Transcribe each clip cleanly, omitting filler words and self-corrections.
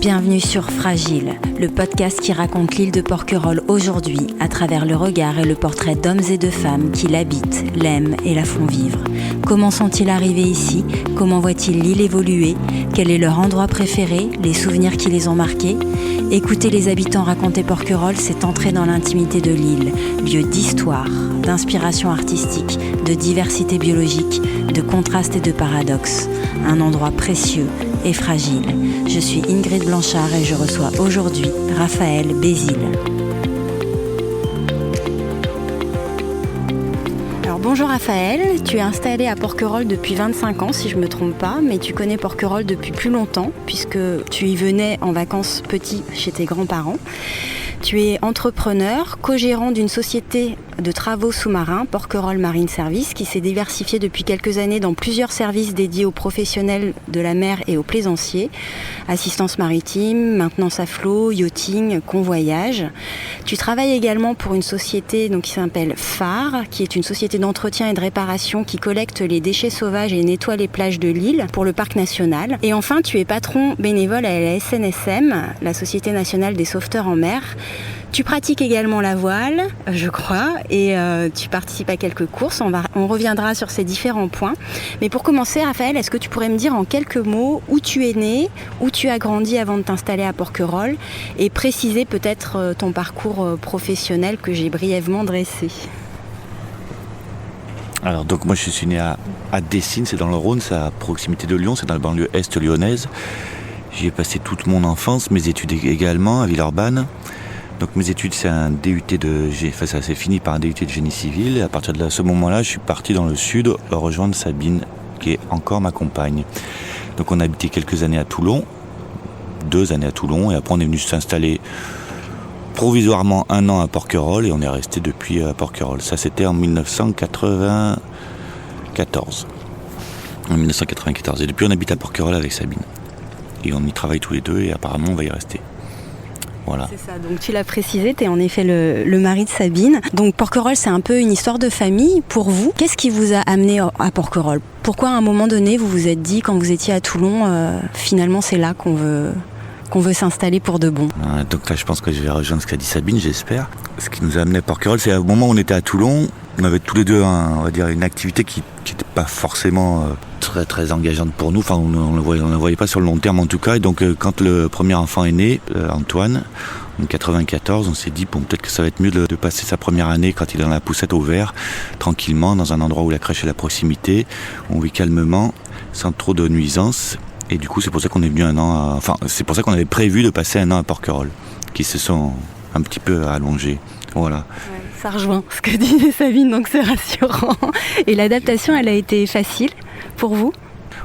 Bienvenue sur Fragile, le podcast qui raconte l'île de Porquerolles aujourd'hui à travers le regard et le portrait d'hommes et de femmes qui l'habitent, l'aiment et la font vivre. Comment sont-ils arrivés ici? Comment voient-ils l'île évoluer? Quel est leur endroit préféré? Les souvenirs qui les ont marqués? Écouter les habitants raconter Porquerolles, c'est entrer dans l'intimité de l'île, lieu d'histoire, d'inspiration artistique, de diversité biologique, de contrastes et de paradoxes. Un endroit précieux et fragile. Je suis Ingrid Blanchard et je reçois aujourd'hui Raphaël Bézil. Alors bonjour Raphaël, tu es installé à Porquerolles depuis 25 ans si je ne me trompe pas, mais tu connais Porquerolles depuis plus longtemps puisque tu y venais en vacances petit chez tes grands-parents. Tu es entrepreneur, co-gérant d'une société de travaux sous-marins, Porquerolles Marine Service, qui s'est diversifiée depuis quelques années dans plusieurs services dédiés aux professionnels de la mer et aux plaisanciers. Assistance maritime, maintenance à flot, yachting, convoyage. Tu travailles également pour une société qui s'appelle Phare, qui est une société d'entretien et de réparation qui collecte les déchets sauvages et nettoie les plages de l'île pour le parc national. Et enfin, tu es patron bénévole à la SNSM, la Société nationale des sauveteurs en mer. Tu pratiques également la voile, je crois, et tu participes à quelques courses. On reviendra sur ces différents points. Mais pour commencer, Raphaël, est-ce que tu pourrais me dire en quelques mots où tu es né, où tu as grandi avant de t'installer à Porquerolles, et préciser peut-être ton parcours professionnel que j'ai brièvement dressé. Alors donc moi je suis né à Dessines, c'est dans le Rhône, c'est à proximité de Lyon, c'est dans la banlieue est lyonnaise. J'y ai passé toute mon enfance, mes études également à Villeurbanne. Donc mes études, c'est un DUT ça s'est fini par un DUT de génie civil. Et à partir de ce moment-là, je suis parti dans le sud rejoindre Sabine, qui est encore ma compagne. Donc on a habité quelques années à Toulon, 2 années à Toulon, et après on est venu s'installer provisoirement 1 an à Porquerolles, et on est resté depuis à Porquerolles. Ça, c'était en 1994. En 1994. Et depuis, on habite à Porquerolles avec Sabine. Et on y travaille tous les deux, et apparemment, on va y rester. Voilà. C'est ça, donc tu l'as précisé, tu es en effet le mari de Sabine. Donc Porquerolles, c'est un peu une histoire de famille pour vous. Qu'est-ce qui vous a amené à Porquerolles? Pourquoi à un moment donné, vous vous êtes dit, quand vous étiez à Toulon, finalement c'est là qu'on veut s'installer pour de bon? Donc là, je pense que je vais rejoindre ce qu'a dit Sabine, j'espère. Ce qui nous a amené à Porquerolles, c'est au moment où on était à Toulon, on avait tous les deux on va dire, une activité qui n'était pas forcément très très engageante pour nous. Enfin, on ne le voyait pas sur le long terme en tout cas. Et donc quand le premier enfant est né, Antoine, en 94, on s'est dit peut-être que ça va être mieux de passer sa première année quand il est dans la poussette au vert, tranquillement, dans un endroit où la crèche est à proximité, où on vit calmement, sans trop de nuisances. Et du coup, c'est pour ça qu'on est venu c'est pour ça qu'on avait prévu de passer 1 an à Porquerolles, qui se sont un petit peu allongés. Voilà. Ouais, ça rejoint ce que disait Sabine, donc c'est rassurant. Et l'adaptation, elle a été facile pour vous?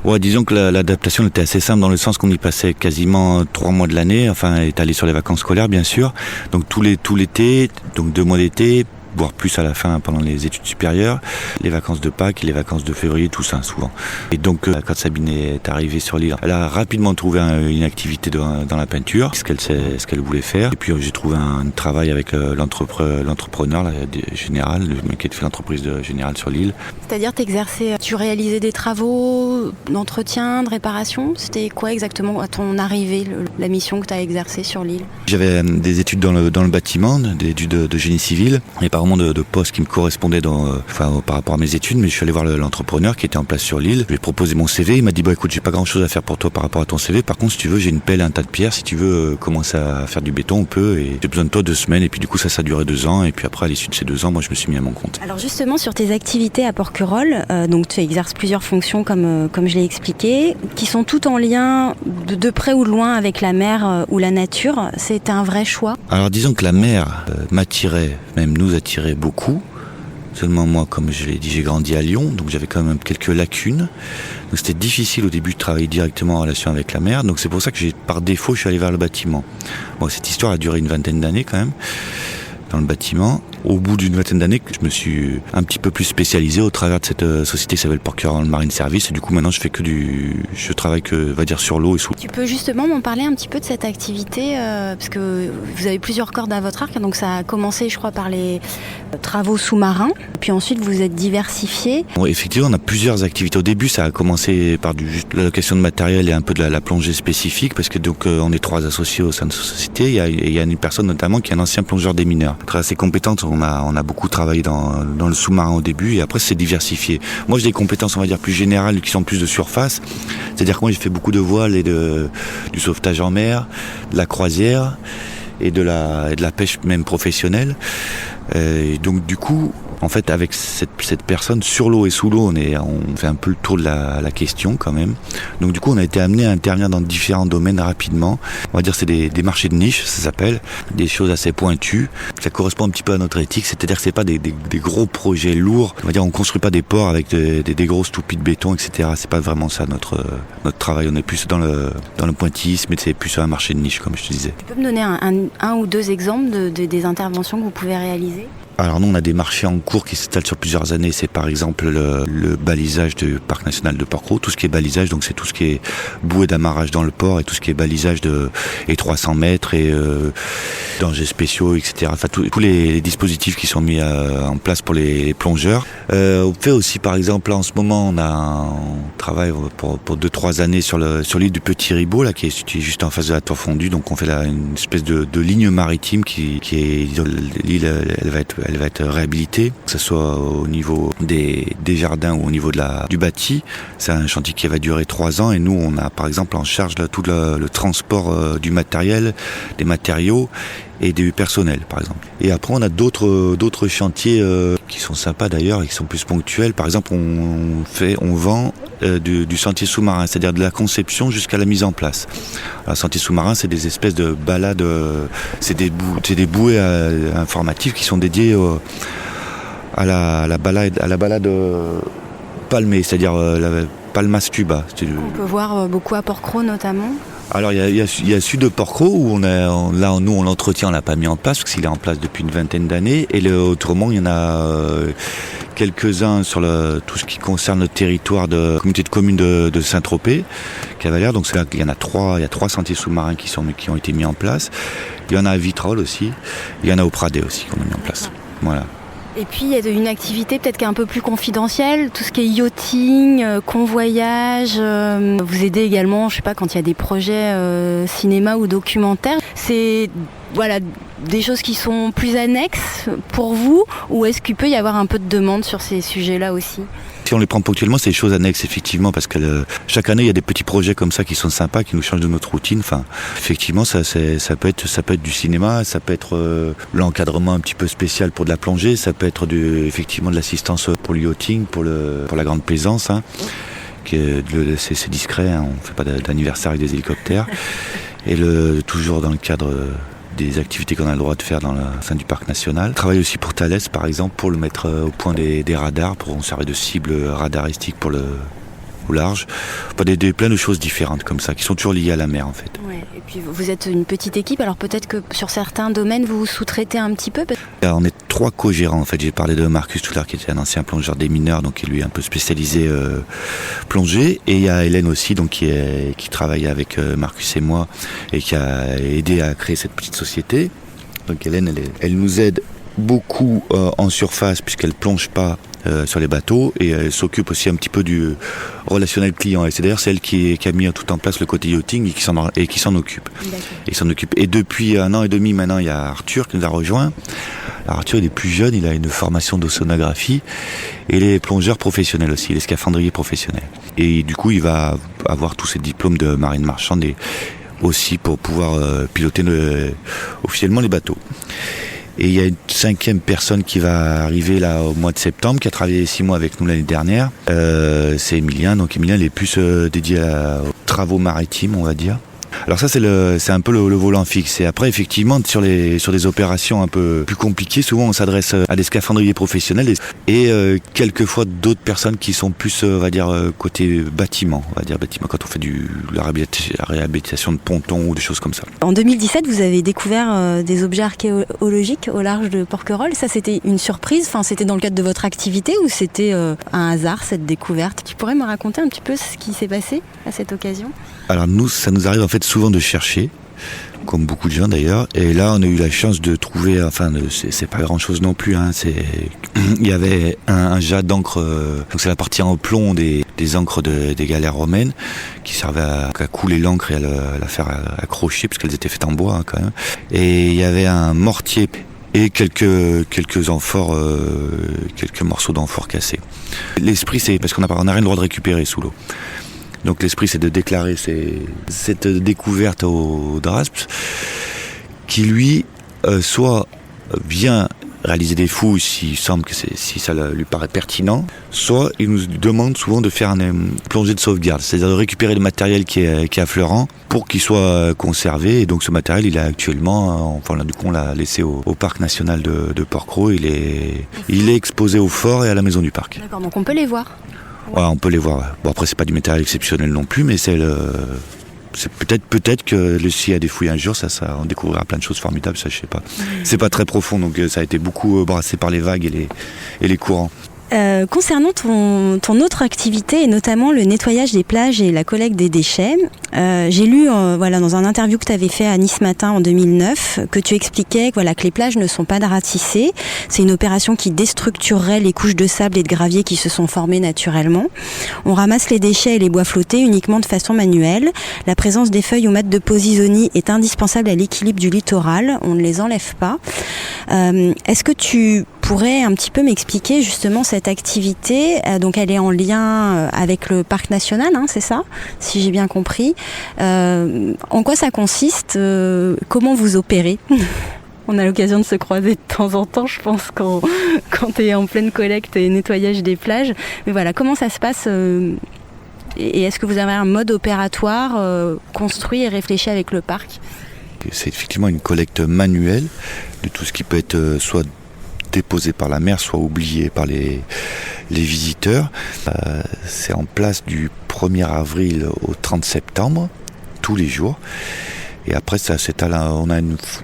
Ouais, disons que l'adaptation était assez simple dans le sens qu'on y passait quasiment 3 mois de l'année, enfin, étalé sur les vacances scolaires, bien sûr. Donc tout l'été, donc 2 mois d'été, voire plus à la fin pendant les études supérieures, les vacances de Pâques, les vacances de février, tout ça souvent. Et donc quand Sabine est arrivée sur l'île, elle a rapidement trouvé une activité dans la peinture, ce qu'elle voulait faire. Et puis j'ai trouvé un travail avec l'entrepreneur général, le mec qui a fait l'entreprise générale sur l'île. C'est-à-dire tu réalisais des travaux d'entretien, de réparation? C'était quoi exactement à ton arrivée, la mission que tu as exercée sur l'île? J'avais des études dans le bâtiment, des études de génie civil, mais pas vraiment de poste qui me correspondait par rapport à mes études, mais je suis allé voir l'entrepreneur qui était en place sur l'île. Je lui ai proposé mon CV, il m'a dit écoute, j'ai pas grand chose à faire pour toi par rapport à ton CV, par contre si tu veux j'ai une pelle et un tas de pierres, si tu veux commencer à faire du béton on peut, et j'ai besoin de toi 2 semaines, et puis du coup ça a duré 2 ans, et puis après à l'issue de ces 2 ans moi je me suis mis à mon compte. Alors justement sur tes activités à Porquerolles, donc tu exerces plusieurs fonctions comme je l'ai expliqué, qui sont toutes en lien de près ou de loin avec la mer ou la nature. C'était un vrai choix? Alors disons que la mer m'attirait, même nous attirait beaucoup. Seulement moi, comme je l'ai dit, j'ai grandi à Lyon, donc j'avais quand même quelques lacunes. Donc c'était difficile au début de travailler directement en relation avec la mer. Donc c'est pour ça que par défaut, je suis allé vers le bâtiment. Bon, cette histoire a duré une 20aine d'années quand même. dans le bâtiment. Au bout d'une vingtaine d'années, je me suis un petit peu plus spécialisé au travers de cette société qui s'appelle Porquerolles Marine Service. Et du coup, maintenant, je travaille sur l'eau et sous. Tu peux justement m'en parler un petit peu de cette activité, parce que vous avez plusieurs cordes à votre arc. Donc ça a commencé, je crois, par les travaux sous-marins. Puis ensuite, vous êtes diversifié. Bon, effectivement, on a plusieurs activités. Au début, ça a commencé par juste la location de matériel et un peu de la plongée spécifique, parce que donc on est 3 associés au sein de cette société. Il y a une personne notamment qui est un ancien plongeur des mineurs, très assez compétente. On a beaucoup travaillé dans le sous-marin au début et après c'est diversifié. Moi j'ai des compétences on va dire plus générales qui sont plus de surface, c'est-à-dire que moi j'ai fait beaucoup de voile et du sauvetage en mer, de la croisière et de la pêche même professionnelle. Et donc du coup en fait avec cette personne sur l'eau et sous l'eau on fait un peu le tour de la question quand même. Donc du coup on a été amené à intervenir dans différents domaines rapidement. On va dire c'est des marchés de niche, ça s'appelle, des choses assez pointues. Ça correspond un petit peu à notre éthique, c'est-à-dire que c'est pas des gros projets lourds. On va dire on construit pas des ports avec des grosses toupies de béton, etc. C'est pas vraiment ça notre travail. On est plus dans le pointillisme et c'est plus sur un marché de niche comme je te disais. Tu peux me donner un ou deux exemples des interventions que vous pouvez réaliser ? Alors nous on a des marchés en cours qui s'installent sur plusieurs années. C'est par exemple le balisage du parc national de Porquerolles. Tout ce qui est balisage, donc c'est tout ce qui est bouée d'amarrage dans le port et tout ce qui est balisage et 300 mètres et dangers spéciaux, etc. Enfin tous les dispositifs qui sont mis en place pour les plongeurs. On fait aussi par exemple là, en ce moment on travaille pour 2-3 années sur l'île du Petit Ribot là qui est située juste en face de la tour fondue. Donc on fait là une espèce de ligne maritime qui est l'île elle va être réhabilitée, que ce soit au niveau des jardins ou au niveau du bâti. C'est un chantier qui va durer 3 ans et nous on a par exemple en charge là, tout le transport du matériel, des matériaux et du personnel par exemple. Et après on a d'autres chantiers qui sont sympas d'ailleurs et qui sont plus ponctuels. Par exemple on vend du sentier sous-marin, c'est-à-dire de la conception jusqu'à la mise en place. Alors, sentier sous-marin, c'est des espèces de balades, c'est des bouées informatives qui sont dédiées à la balade palmée, c'est-à-dire la Palmas Tuba. On peut voir beaucoup à Porquerolles notamment. Alors il y a celui de Porquerolles où nous on l'entretient, on l'a pas mis en place parce qu'il est en place depuis une vingtaine d'années et autrement il y en a quelques-uns sur tout ce qui concerne le territoire de la communauté de communes de Saint-Tropez, Cavalière. Donc il y en a 3, il y a 3 sentiers sous-marins qui ont été mis en place. Il y en a à Vitrolles aussi, il y en a au Pradé aussi qu'on a mis en place. Voilà. Et puis il y a une activité peut-être qui est un peu plus confidentielle, tout ce qui est yachting, convoyage. Vous aidez également, je sais pas, quand il y a des projets cinéma ou documentaires. C'est des choses qui sont plus annexes pour vous, ou est-ce qu'il peut y avoir un peu de demande sur ces sujets-là aussi ? Si on les prend ponctuellement, c'est des choses annexes effectivement, parce que chaque année il y a des petits projets comme ça qui sont sympas, qui nous changent de notre routine. Enfin, effectivement, ça peut être du cinéma, ça peut être l'encadrement un petit peu spécial pour de la plongée, ça peut être effectivement de l'assistance pour le yachting, pour la grande plaisance. Hein, c'est discret, hein, on ne fait pas d'anniversaire avec des hélicoptères. Et toujours dans le cadre des activités qu'on a le droit de faire dans la fin du parc national. Je travaille aussi pour Thales par exemple pour le mettre au point des radars, pour on servir de cible radaristique pour au large. Plein de choses différentes comme ça qui sont toujours liées à la mer en fait. Ouais, et puis vous êtes une petite équipe, alors peut-être que sur certains domaines vous vous sous-traitez un petit peu. On est 3 co-gérants en fait. J'ai parlé de Marcus tout à l'heure qui était un ancien plongeur des mineurs, donc qui lui est un peu spécialisé plongée, et il y a Hélène aussi donc qui travaille avec Marcus et moi et qui a aidé à créer cette petite société. Donc Hélène elle nous aide beaucoup en surface puisqu'elle plonge pas sur les bateaux et elle s'occupe aussi un petit peu du relationnel client et c'est d'ailleurs celle qui a mis tout en place le côté yachting et qui s'en occupe. Et depuis 1 an et demi maintenant il y a Arthur qui nous a rejoint. Alors, Arthur il est plus jeune, il a une formation d'océanographie et il est plongeur professionnel aussi, il est scaphandrier professionnel et du coup il va avoir tous ses diplômes de marine marchande et aussi pour pouvoir piloter officiellement les bateaux. Et il y a une 5e personne qui va arriver là au mois de septembre, qui a travaillé 6 mois avec nous l'année dernière. C'est Emilien. Donc Emilien, il est plus dédié aux travaux maritimes, on va dire. Alors ça c'est un peu le volant fixe. Et après effectivement sur des opérations un peu plus compliquées, souvent on s'adresse à des scaphandriers professionnels et quelquefois d'autres personnes qui sont plus on va dire côté bâtiment. On va dire bâtiment quand on fait la réhabilitation de pontons ou des choses comme ça. En 2017, vous avez découvert des objets archéologiques au large de Porquerolles. Ça c'était une surprise, enfin c'était dans le cadre de votre activité ou c'était un hasard cette découverte? Tu pourrais me raconter un petit peu ce qui s'est passé à cette occasion? Alors ça nous arrive en fait souvent de chercher, comme beaucoup de gens d'ailleurs, et là on a eu la chance de trouver, c'est pas grand chose non plus, il y avait un jas d'encre, donc c'est la partie en plomb des encres des galères romaines, qui servaient à couler l'encre et à la faire accrocher, parce qu'elles étaient faites en bois quand même, et il y avait un mortier et quelques amphores, quelques morceaux d'amphores cassés. L'esprit c'est, parce qu'on n'a rien le droit de récupérer sous l'eau. Donc l'esprit c'est de déclarer cette découverte au DRASP qui lui soit vient réaliser des fouilles s'il semble que si ça lui paraît pertinent, soit il nous demande souvent de faire une plongée de sauvegarde, c'est-à-dire de récupérer le matériel qui est affleurant pour qu'il soit conservé. Et donc ce matériel il est actuellement, on l'a laissé au parc national de Porquerolles, il est exposé au fort et à la maison du parc. D'accord, donc on peut les voir. Ouais, on peut les voir. Bon, après, c'est pas du matériel exceptionnel non plus, mais c'est peut-être que s'il y a des fouilles un jour, ça, on découvrira plein de choses formidables, ça, je sais pas. C'est pas très profond, donc ça a été beaucoup brassé par les vagues et les courants. Concernant ton autre activité et notamment le nettoyage des plages et la collecte des déchets, j'ai lu dans un interview que tu avais fait à Nice Matin en 2009 que tu expliquais que les plages ne sont pas ratissées. C'est une opération qui déstructurerait les couches de sable et de gravier qui se sont formées naturellement. On ramasse les déchets et les bois flottés uniquement de façon manuelle. La présence des feuilles ou mâts de posidonie est indispensable à l'équilibre du littoral. On ne les enlève pas. Est-ce que tu pourrais un petit peu m'expliquer justement cette activité? Donc elle est en lien avec le parc national, c'est ça, si j'ai bien compris. En quoi ça consiste? Comment vous opérez? On a l'occasion de se croiser de temps en temps, je pense, quand tu es en pleine collecte et nettoyage des plages. Mais voilà, comment ça se passe et est-ce que vous avez un mode opératoire construit et réfléchi avec le parc? C'est effectivement une collecte manuelle de tout ce qui peut être soit déposé par la mer, soit oublié par les visiteurs. C'est en place du 1er avril au 30 septembre, tous les jours. Et après, ça s'étale,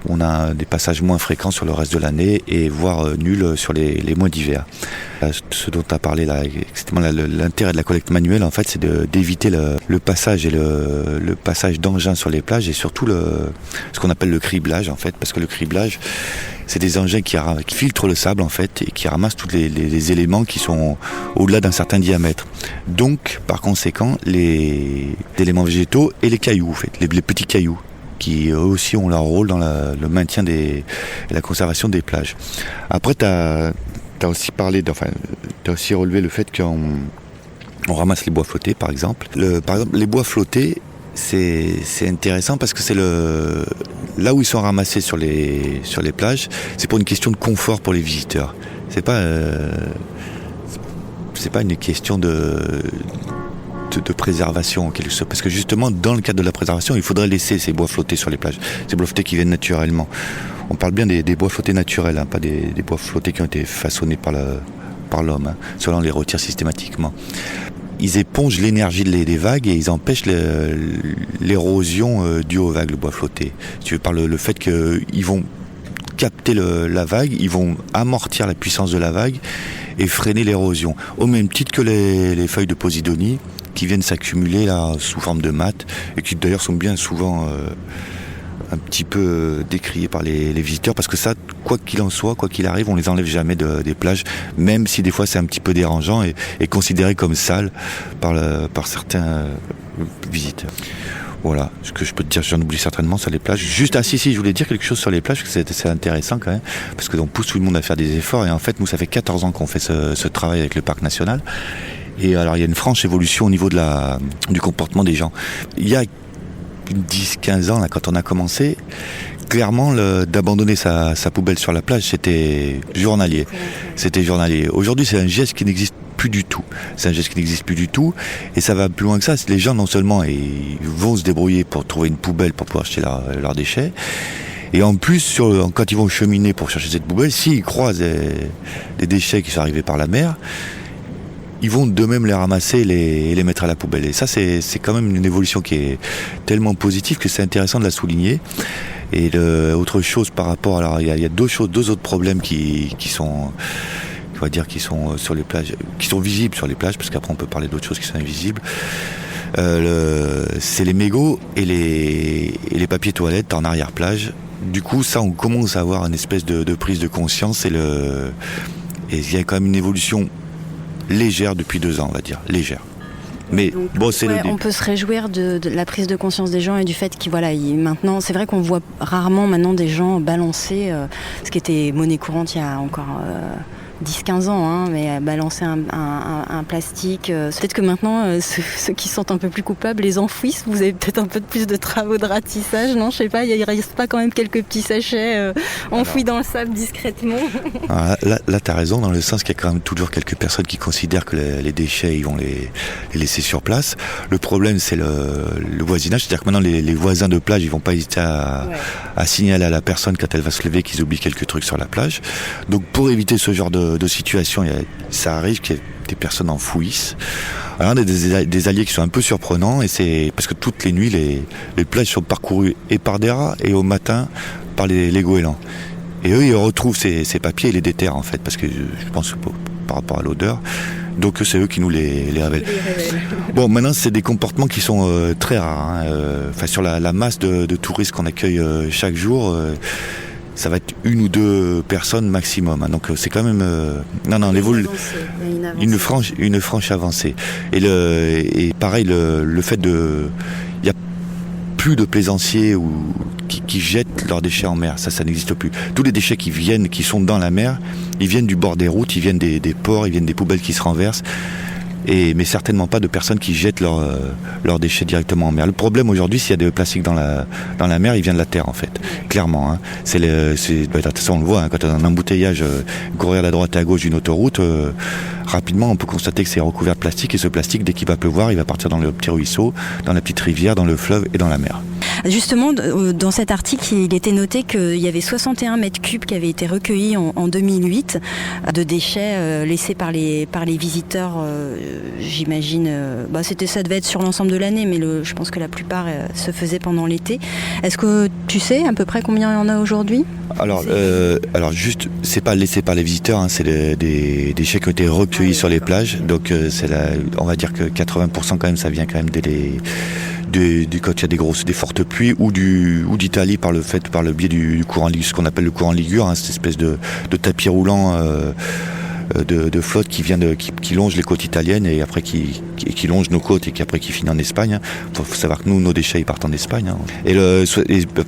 on a des passages moins fréquents sur le reste de l'année et voire nuls sur les mois d'hiver. Ce dont tu as parlé là, l'intérêt de la collecte manuelle, en fait, c'est d'éviter le passage et le passage d'engins sur les plages et surtout ce qu'on appelle le criblage, en fait, parce que le criblage, c'est des engins qui filtrent le sable en fait et qui ramassent tous les éléments qui sont au-delà d'un certain diamètre. Donc, par conséquent, les éléments végétaux et les cailloux, en fait, les petits cailloux, qui eux aussi ont leur rôle dans le maintien et la conservation des plages. Après, t'as aussi t'as aussi relevé le fait qu'on ramasse les bois flottés, par exemple. Par exemple, les bois flottés, c'est intéressant parce que c'est là où ils sont ramassés sur les plages, c'est pour une question de confort pour les visiteurs. C'est pas une question de préservation en quelque sorte, parce que justement dans le cadre de la préservation il faudrait laisser ces bois flottés sur les plages, ces bois flottés qui viennent naturellement. On parle bien des bois flottés naturels, pas des bois flottés qui ont été façonnés par l'homme, cela on les retire systématiquement. Ils épongent l'énergie des vagues et ils empêchent l'érosion due aux vagues, le bois flotté. Si tu veux, par le fait qu'ils vont capter la vague, ils vont amortir la puissance de la vague et freiner l'érosion, au même titre que les feuilles de posidonie qui viennent s'accumuler là sous forme de mattes et qui d'ailleurs sont bien souvent un petit peu décriées par les visiteurs, parce que ça, quoi qu'il en soit, quoi qu'il arrive, on les enlève jamais des plages, même si des fois c'est un petit peu dérangeant et considéré comme sale par certains visiteurs. Voilà, ce que je peux te dire, j'en oublie certainement sur les plages. Juste, si, je voulais dire quelque chose sur les plages, parce que c'est intéressant quand même, parce qu'on pousse tout le monde à faire des efforts, et en fait, nous, ça fait 14 ans qu'on fait ce travail avec le parc national. Et alors, il y a une franche évolution au niveau du comportement des gens. Il y a 10-15 ans, là, quand on a commencé, clairement, d'abandonner sa poubelle sur la plage, c'était journalier. Aujourd'hui, c'est un geste qui n'existe plus plus du tout. C'est un geste qui n'existe plus du tout. Et ça va plus loin que ça. Les gens, non seulement, ils vont se débrouiller pour trouver une poubelle pour pouvoir acheter leurs déchets, et en plus, quand ils vont cheminer pour chercher cette poubelle, s'ils croisent des déchets qui sont arrivés par la mer, ils vont d'eux-mêmes les ramasser et les mettre à la poubelle. Et ça, c'est quand même une évolution qui est tellement positive que c'est intéressant de la souligner. Et autre chose par rapport, alors il y a deux autres problèmes qui sont, on va dire, qui sont sur les plages, qui sont visibles sur les plages, parce qu'après on peut parler d'autres choses qui sont invisibles. C'est les mégots et les papiers toilettes en arrière-plage. Du coup, ça, on commence à avoir une espèce de prise de conscience et il y a quand même une évolution légère depuis 2 ans, on va dire, légère. Mais donc, bon, c'est on peut se réjouir de la prise de conscience des gens et du fait qu'ils, maintenant, c'est vrai qu'on voit rarement maintenant des gens balancer, ce qui était monnaie courante il y a encore 10-15 ans, mais balancer un plastique. Peut-être que maintenant, ceux qui sont un peu plus coupables les enfouissent. Vous avez peut-être un peu plus de travaux de ratissage, non? Je sais pas, il reste pas quand même quelques petits sachets enfouis dans le sable discrètement? Là, tu as raison, dans le sens qu'il y a quand même toujours quelques personnes qui considèrent que les déchets, ils vont les laisser sur place. Le problème, c'est le voisinage. C'est-à-dire que maintenant, les voisins de plage, ils vont pas hésiter à signaler à la personne quand elle va se lever qu'ils oublient quelques trucs sur la plage. Donc, pour éviter ce genre de situation, ça arrive qu'il y ait des personnes enfouissent. Alors on a des alliés qui sont un peu surprenants, et c'est parce que toutes les nuits les plages sont parcourues et par des rats et au matin par les goélands. Et eux, ils retrouvent ces papiers et les déterrent en fait, parce que je pense par rapport à l'odeur. Donc c'est eux qui nous les révèlent. Bon, maintenant c'est des comportements qui sont très rares. Sur la masse de touristes qu'on accueille chaque jour. Ça va être 1 ou 2 personnes maximum. Donc c'est quand même une franche avancée. Et pareil, le fait il y a plus de plaisanciers qui jettent leurs déchets en mer. Ça n'existe plus. Tous les déchets qui sont dans la mer, ils viennent du bord des routes, ils viennent des ports, ils viennent des poubelles qui se renversent. Mais certainement pas de personnes qui jettent leurs déchets directement en mer. Le problème aujourd'hui, s'il y a des plastiques dans la mer, il vient de la terre en fait, clairement. De toute façon, on le voit, quand on a un embouteillage, courir à droite et à gauche d'une autoroute, rapidement on peut constater que c'est recouvert de plastique, et ce plastique, dès qu'il va pleuvoir, il va partir dans le petit ruisseau, dans la petite rivière, dans le fleuve et dans la mer. Justement, dans cet article, il était noté qu'il y avait 61 mètres cubes qui avaient été recueillis en 2008 de déchets laissés par les visiteurs. J'imagine, ça devait être sur l'ensemble de l'année, mais je pense que la plupart se faisaient pendant l'été. Est-ce que tu sais à peu près combien il y en a aujourd'hui? Alors juste, c'est pas laissé par les visiteurs, c'est des déchets qui ont été recueillis sur les plages. Donc on va dire que 80% quand même, ça vient quand même quand il y a des fortes pluies ou d'Italie par le biais du courant, ce qu'on appelle le courant Ligure, cette espèce de tapis roulant de flotte qui longe les côtes italiennes et après qui longe nos côtes et qui finit en Espagne. Faut savoir que nos déchets ils partent en Espagne. Et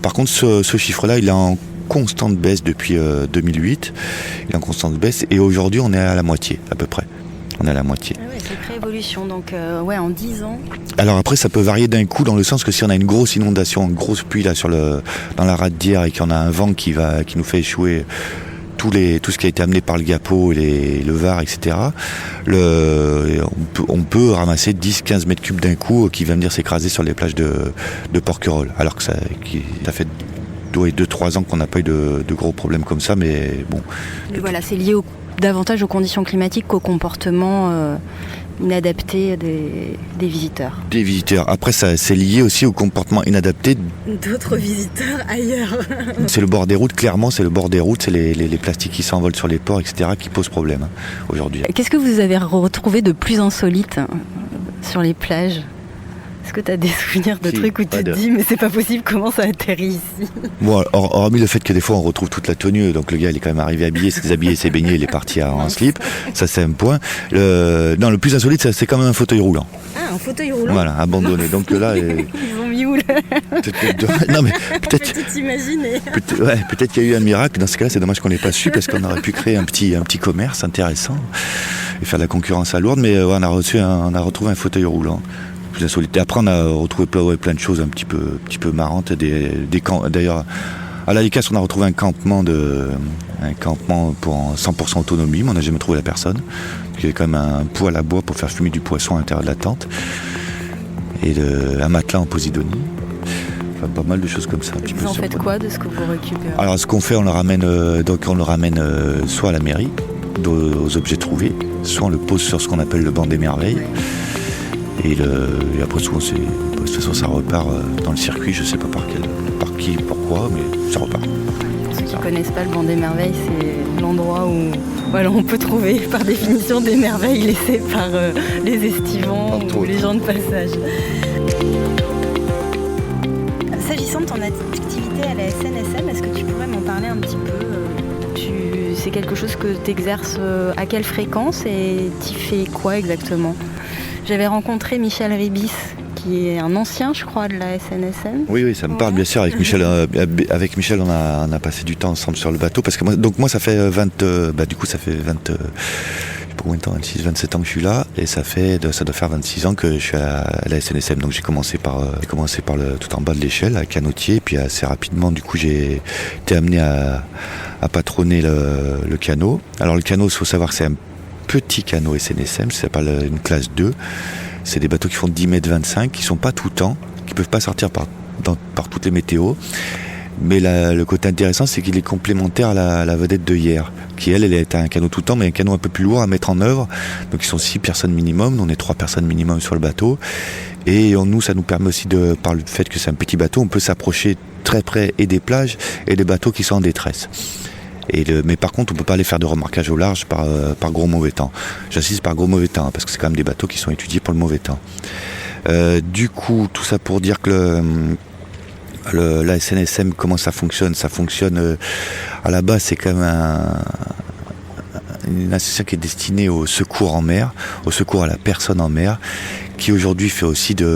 par contre, ce chiffre-là, il est en constante baisse depuis 2008. Il est en constante baisse et aujourd'hui, on est à la moitié à peu près. On est à la moitié. Ah ouais, c'est pré-évolution, donc en 10 ans. Alors après, ça peut varier d'un coup, dans le sens que si on a une grosse inondation, une grosse pluie là dans la rade d'hier, et qu'on a un vent qui nous fait échouer tout ce qui a été amené par le Gapo et le Var, etc. On peut ramasser 10-15 mètres cubes d'un coup qui va venir s'écraser sur les plages de Porquerolles. Alors que ça fait 2-3 ans qu'on n'a pas eu de gros problèmes comme ça, mais bon. Mais voilà, c'est lié davantage aux conditions climatiques qu'au comportement inadapté des visiteurs. Des visiteurs. Après, ça, c'est lié aussi au comportement inadapté d'autres visiteurs ailleurs. C'est le bord des routes, clairement, c'est les plastiques qui s'envolent sur les ports, etc., qui posent problème aujourd'hui. Qu'est-ce que vous avez retrouvé de plus insolite sur les plages ? Est-ce que tu as des souvenirs de trucs où tu te dis mais c'est pas possible, comment ça atterrit ici? Bon, hormis le fait que des fois on retrouve toute la tenue, donc le gars il est quand même arrivé habillé, s'est déshabillé, s'est baigné, il est parti en slip, ça c'est un point. Le plus insolite, c'est quand même un fauteuil roulant. Ah, un fauteuil roulant? Voilà, abandonné. Donc là... Ils ont mis où là? Non mais peut-être... Tu t'imaginer. Peut-être qu'il y a eu un miracle, dans ce cas-là c'est dommage qu'on l'ait pas su, parce qu'on aurait pu créer un petit commerce intéressant et faire de la concurrence à Lourdes, mais on a retrouvé un fauteuil roulant. Et après on a retrouvé plein de choses un petit peu marrantes, des camps. D'ailleurs à la Licasse on a retrouvé un campement pour 100% autonomie, mais on n'a jamais trouvé la personne. il y avait quand même un poêle à bois pour faire fumer du poisson à l'intérieur de la tente. Et un matelas en posidonie. Enfin, pas mal de choses comme ça. Vous en faites quoi de ce que vous récupérez? Alors ce qu'on fait, on le ramène soit à la mairie, aux objets trouvés, soit on le pose sur ce qu'on appelle le banc des merveilles. Et après souvent, de toute façon ça repart dans le circuit, je sais pas par qui, pourquoi, mais ça repart. Pour ceux qui ne connaissent pas le banc des merveilles, c'est l'endroit où on peut trouver par définition des merveilles laissées par les estivants ou les gens de passage. S'agissant de ton activité à la SNSM, est-ce que tu pourrais m'en parler un petit peu? C'est quelque chose que tu exerces à quelle fréquence et tu fais quoi exactement? J'avais rencontré Michel Ribis, qui est un ancien, je crois, de la SNSM. Oui, ça me parle bien sûr. Avec Michel, on a passé du temps ensemble sur le bateau. Parce que moi ça fait 20... ça fait 20... combien de temps, 26, 27 ans que je suis là, et ça doit faire 26 ans que je suis à la SNSM. Donc j'ai commencé par tout en bas de l'échelle, à canotier, et puis assez rapidement, du coup, j'ai été amené à patronner le canot. Alors le canot, il faut savoir que c'est un petit canot SNSM, ça s'appelle une classe 2. C'est des bateaux qui font 10 mètres 25, qui sont pas tout le temps, qui peuvent pas sortir par toutes les météos. Mais le côté intéressant, c'est qu'il est complémentaire à la vedette de hier, qui elle est un canot tout le temps, mais un canot un peu plus lourd à mettre en œuvre. Donc ils sont 6 personnes minimum, nous on est 3 personnes minimum sur le bateau. Et ça nous permet aussi, par le fait que c'est un petit bateau, on peut s'approcher très près et des plages et des bateaux qui sont en détresse. Mais par contre, on ne peut pas aller faire de remorquage au large par gros mauvais temps. J'insiste par gros mauvais temps, parce que c'est quand même des bateaux qui sont étudiés pour le mauvais temps. Du coup, tout ça pour dire que la SNSM, comment ça fonctionne? Ça fonctionne, à la base, c'est quand même une association qui est destinée au secours en mer, au secours à la personne en mer, qui aujourd'hui fait aussi du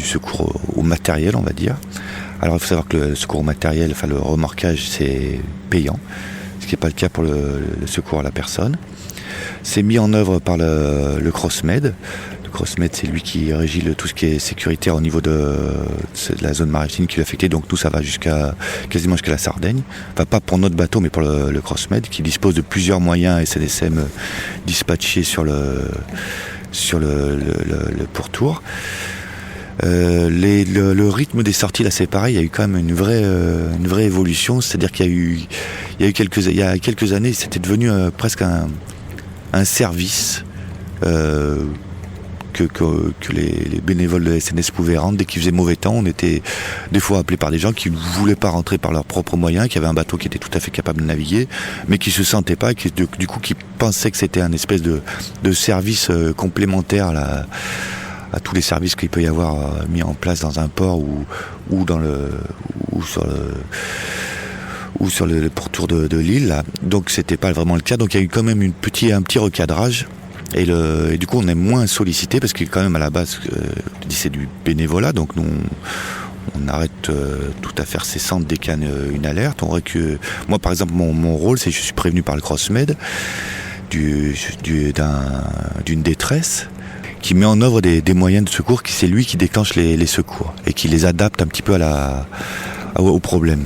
secours au matériel, on va dire. Alors il faut savoir que le secours au matériel, enfin le remorquage, c'est payant, ce qui n'est pas le cas pour le secours à la personne. C'est mis en œuvre par le CrossMed. Le CrossMed, c'est lui qui régit tout ce qui est sécuritaire au niveau de la zone maritime qui est affectée. Donc nous, ça va quasiment jusqu'à la Sardaigne. Enfin, pas pour notre bateau, mais pour le CrossMed, qui dispose de plusieurs moyens SNSM dispatchés sur le pourtour. Le rythme des sorties, là, c'est pareil. Il y a eu quand même une vraie évolution. C'est-à-dire qu'il y a quelques années, c'était devenu presque un service que les bénévoles de la SNS pouvaient rendre dès qu'il faisait mauvais temps. On était des fois appelés par des gens qui ne voulaient pas rentrer par leurs propres moyens, qui avaient un bateau qui était tout à fait capable de naviguer, mais qui se sentaient pas, qui pensaient que c'était un espèce de service complémentaire à tous les services qu'il peut y avoir mis en place dans un port ou sur le pourtour de l'île, là. Donc c'était pas vraiment le cas. Donc il y a eu quand même un petit recadrage. Et du coup on est moins sollicité parce qu'il quand même à la base c'est du bénévolat, donc nous on arrête tout à faire cessante dès qu'il y a une alerte. Moi par exemple mon rôle, c'est que je suis prévenu par le CrossMed d'une détresse, qui met en œuvre des moyens de secours, c'est lui qui déclenche les secours et qui les adapte un petit peu au problème.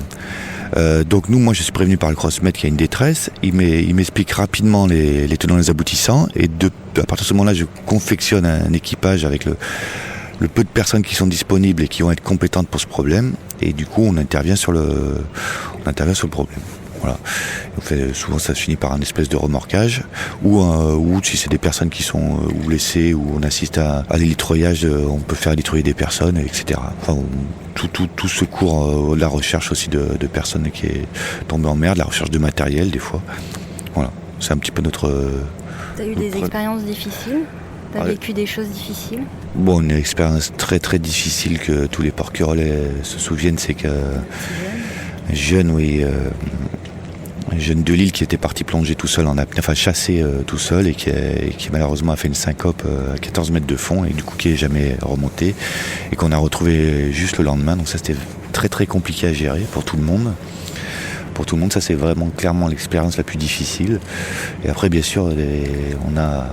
Donc moi je suis prévenu par le CrossMed qu'il y a une détresse, il m'explique rapidement les tenants et les aboutissants, et à partir de ce moment-là je confectionne un équipage avec le peu de personnes qui sont disponibles et qui vont être compétentes pour ce problème, et du coup on intervient sur le problème. Voilà. Souvent ça se finit par un espèce de remorquage ou si c'est des personnes qui sont blessées ou on assiste à l'hélitroyage, on peut faire hélitroyer des personnes, etc. Enfin, tout secours, de la recherche aussi de personnes qui est tombée en mer, de la recherche de matériel des fois. Voilà, c'est un petit peu notre... T'as eu des expériences difficiles? T'as vécu des choses difficiles? Bon, une expérience très très difficile que tous les porquerolais se souviennent, c'est que un jeune de Lille qui était parti plonger tout seul en apnée, enfin chasser tout seul, et qui malheureusement a fait une syncope à 14 mètres de fond, et du coup qui n'est jamais remonté, et qu'on a retrouvé juste le lendemain. Donc ça c'était très très compliqué à gérer pour tout le monde. Pour tout le monde, ça c'est vraiment clairement l'expérience la plus difficile. Et après bien sûr on a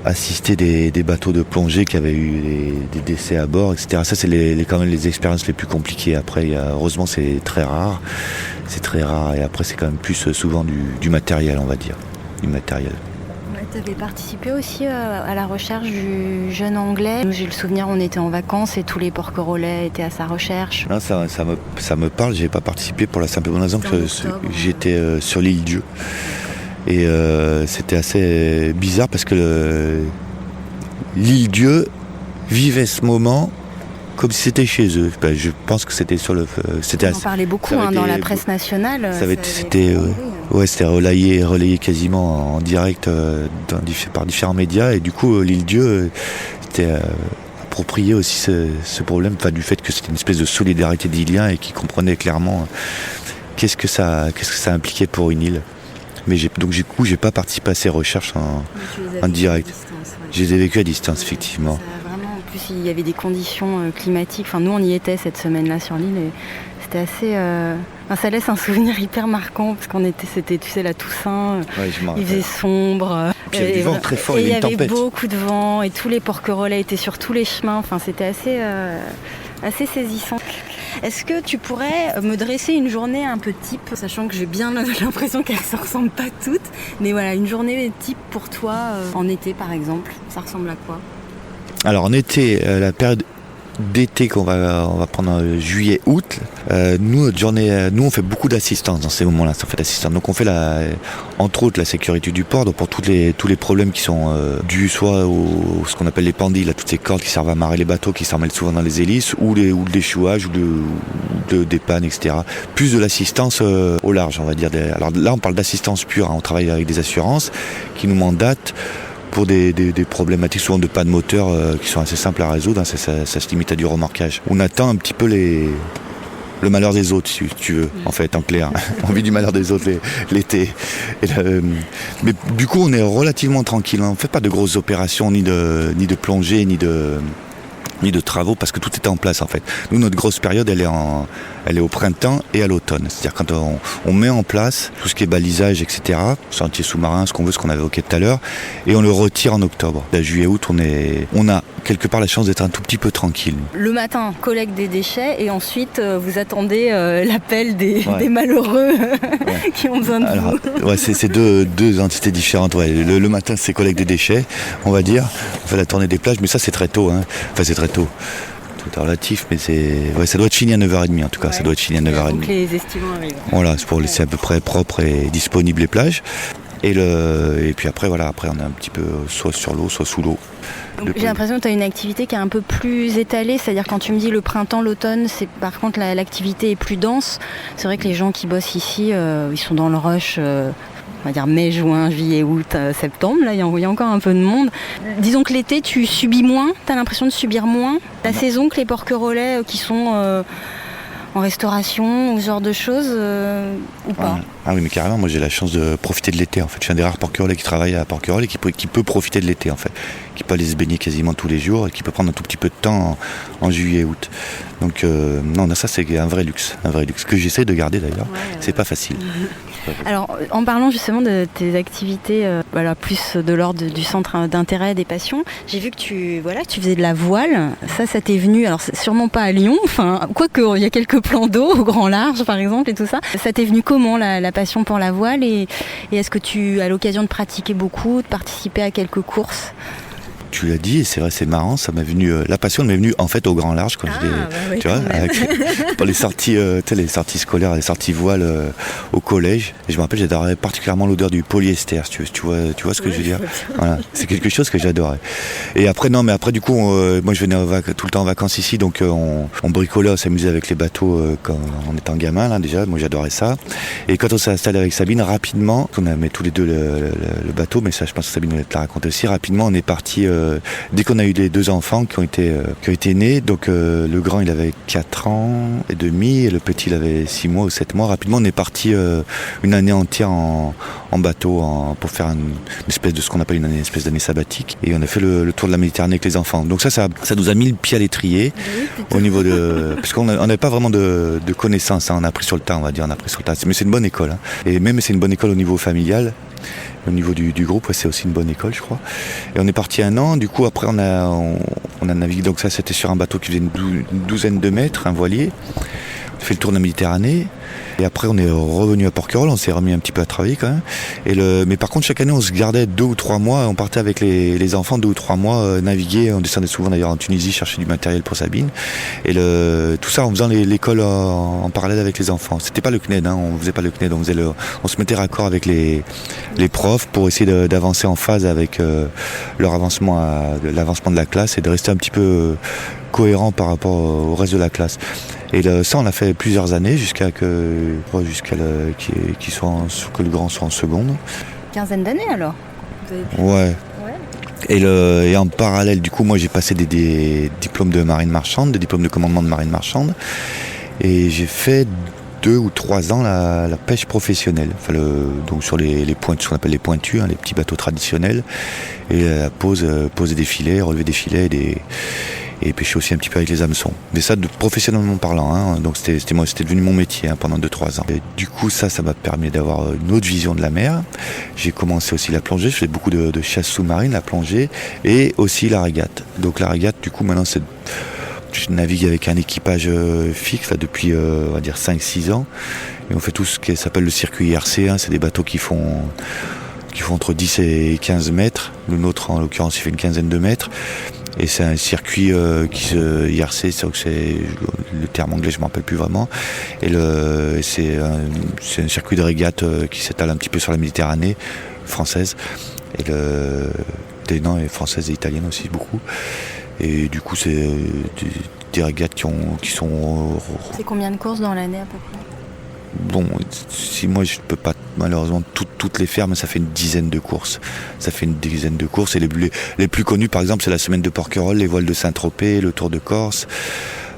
assisté des bateaux de plongée qui avaient eu des décès à bord, etc. Ça c'est quand même les expériences les plus compliquées. Après heureusement c'est très rare, et après c'est quand même plus souvent du matériel, on va dire, du matériel. Tu avais participé aussi à la recherche du jeune anglais. J'ai le souvenir, on était en vacances et tous les porquerolais étaient à sa recherche. Non, ça me parle, j'ai pas participé pour la simple et bonne raison que j'étais sur l'île Dieu. Et c'était assez bizarre parce que l'île Dieu vivait ce moment comme si c'était chez eux. Ben, je pense que c'était sur le... On en parlait beaucoup dans la presse nationale. C'était relayé quasiment en direct par différents médias. Et du coup, l'île Dieu était approprié aussi ce problème, du fait que c'était une espèce de solidarité d'Iliens et qui comprenait clairement qu'est-ce que ça impliquait pour une île. Mais j'ai pas participé à ces recherches en direct. Je les ai vécues à distance, effectivement. En plus, il y avait des conditions climatiques. Enfin, nous, on y était cette semaine-là sur l'île et c'était assez... ça laisse un souvenir hyper marquant parce c'était, tu sais, la Toussaint. Il faisait sombre. Puis il y avait du vent très fort et une tempête. Il y avait beaucoup de vent et tous les porquerolais étaient sur tous les chemins. Enfin, c'était assez saisissant. Est-ce que tu pourrais me dresser une journée un peu type, sachant que j'ai bien l'impression qu'elles ne se ressemblent pas toutes, mais voilà, une journée type pour toi en été par exemple, ça ressemble à quoi ? Alors en été, la période d'été qu'on va prendre en juillet-août, nous on fait beaucoup d'assistance dans ces moments-là. Donc on fait entre autres la sécurité du port, donc pour tous les problèmes qui sont dus soit au ce qu'on appelle les pandilles, toutes ces cordes qui servent à amarrer les bateaux, qui s'emmêlent souvent dans les hélices, ou le déchouage, ou des pannes, etc. Plus de l'assistance au large, on va dire. Alors là on parle d'assistance pure, on travaille avec des assurances qui nous mandatent pour des problématiques souvent de panne moteur qui sont assez simples à résoudre, ça se limite à du remorquage. On attend un petit peu le malheur des autres, si tu veux, en fait, en clair. On vit du malheur des autres l'été. Mais du coup, on est relativement tranquille. On ne fait pas de grosses opérations, ni de plongée, ni de travaux, parce que tout est en place, en fait. Nous, notre grosse période, elle est au printemps et à l'automne. C'est-à-dire quand on met en place tout ce qui est balisage, etc., sentier sous-marin, ce qu'on avait évoqué tout à l'heure, et on le retire en octobre. À juillet-août, on a quelque part la chance d'être un tout petit peu tranquille. Le matin, collecte des déchets, et ensuite, vous attendez l'appel des malheureux qui ont besoin de vous. Ouais, c'est deux entités différentes. Ouais. Le matin, c'est collecte des déchets, on va dire. On fait la tournée des plages, mais ça, c'est très tôt. Hein. Enfin, c'est très tôt. Tout est relatif, mais ça doit être fini à 9h30 en tout cas. Ouais. Ça doit être fini à 9h30. Donc les estivants arrivent. Voilà, c'est pour laisser à peu près propre et disponible les plages. Et puis après, on est un petit peu soit sur l'eau, soit sous l'eau. Donc, j'ai l'impression que tu as une activité qui est un peu plus étalée, c'est-à-dire quand tu me dis le printemps, l'automne, par contre l'activité est plus dense. C'est vrai que les gens qui bossent ici, ils sont dans le rush. On va dire mai, juin, juillet, août, septembre, là il y a encore un peu de monde. Disons que l'été tu subis moins, tu as l'impression de subir moins la saison que les porquerolais qui sont en restauration ou ce genre de choses ou pas. Ah oui, mais carrément, moi j'ai la chance de profiter de l'été en fait. Je suis un des rares porquerolais qui travaille à Porquerolles et qui peut profiter de l'été en fait, qui peut aller se baigner quasiment tous les jours et qui peut prendre un tout petit peu de temps en juillet, août. Donc non, ça c'est un vrai luxe que j'essaie de garder d'ailleurs. C'est pas facile. Alors, en parlant justement de tes activités, plus de l'ordre du centre d'intérêt des passions, j'ai vu que tu faisais de la voile. Ça t'est venu, alors sûrement pas à Lyon, quoique il y a quelques plans d'eau au grand large par exemple et tout ça. Ça t'est venu comment la passion pour la voile et est-ce que tu as l'occasion de pratiquer beaucoup, de participer à quelques courses ? Tu l'as dit, et c'est vrai, c'est marrant, ça m'est venu, la passion m'est venue en fait au grand large, tu vois, pour les sorties, les sorties scolaires, les sorties voile au collège. Et je me rappelle, j'adorais particulièrement l'odeur du polyester, tu vois ce que je veux dire. Voilà, c'est quelque chose que j'adorais. Et après, du coup, moi je venais tout le temps en vacances ici, donc on bricolait, on s'amusait avec les bateaux quand on était gamin, là déjà. Moi j'adorais ça. Et quand on s'est installé avec Sabine, rapidement, on a mis tous les deux le bateau, mais ça, je pense que Sabine va te la raconter aussi. Rapidement, on est parti. Dès qu'on a eu les 2 enfants qui ont été nés, donc le grand il avait 4 ans et demi et le petit il avait 6 mois ou 7 mois. Rapidement on est parti une année entière en bateau pour faire une espèce de ce qu'on appelle une espèce d'année sabbatique et on a fait le tour de la Méditerranée avec les enfants. Donc ça nous a mis le pied à l'étrier au niveau de... parce qu'on n'avait pas vraiment de connaissances, hein. On a appris sur le tas, on va dire, mais c'est une bonne école, hein. Et même c'est une bonne école au niveau familial. Au niveau du groupe, c'est aussi une bonne école, je crois. Et on est parti 1 an. Du coup, après, on a navigué. Donc ça, c'était sur un bateau qui faisait une douzaine de mètres, un voilier. fait le tour de la Méditerranée. Et après, on est revenu à Porquerolles, on s'est remis un petit peu à travailler quand même. Mais par contre, chaque année, on se gardait 2 ou 3 mois, on partait avec les enfants 2 ou 3 mois naviguer. On descendait souvent d'ailleurs en Tunisie chercher du matériel pour Sabine. Et tout ça en faisant l'école en parallèle avec les enfants. C'était pas le CNED, on faisait pas le CNED, on se mettait raccord avec les profs pour essayer d'avancer en phase avec l'avancement de la classe et de rester un petit peu cohérent par rapport au reste de la classe. Et ça, on l'a fait plusieurs années jusqu'à que le grand soit en seconde. Quinzaine d'années alors. Ouais. Et en parallèle, du coup, moi j'ai passé des diplômes de marine marchande, des diplômes de commandement de marine marchande. Et j'ai fait 2 ou 3 ans la pêche professionnelle. Enfin, donc sur les pointus, ce qu'on appelle les pointus, les petits bateaux traditionnels. Et poser des filets, relever des filets et pêcher aussi un petit peu avec les hameçons. Mais ça, professionnellement parlant, donc c'était devenu mon métier pendant 2-3 ans. Et du coup, ça m'a permis d'avoir une autre vision de la mer. J'ai commencé aussi la plongée, je fais beaucoup de chasse sous-marine, la plongée, et aussi la régate. Donc la régate, du coup, maintenant, je navigue avec un équipage fixe là, depuis, on va dire, 5-6 ans. Et on fait tout ce qui s'appelle le circuit IRC, c'est des bateaux qui font entre 10 et 15 mètres. Le nôtre, en l'occurrence, il fait une quinzaine de mètres. Et c'est un circuit IRC, c'est le terme anglais, je ne me rappelle plus vraiment. Et c'est un circuit de régate qui s'étale un petit peu sur la Méditerranée française. Et française et italienne aussi beaucoup. Et du coup, c'est des régates qui sont... C'est combien de courses dans l'année à peu près ? Bon, si moi je peux pas malheureusement toutes les faire, mais ça fait une dizaine de courses. Et les plus connues, par exemple, c'est la semaine de Porquerolles, les voiles de Saint-Tropez, le Tour de Corse,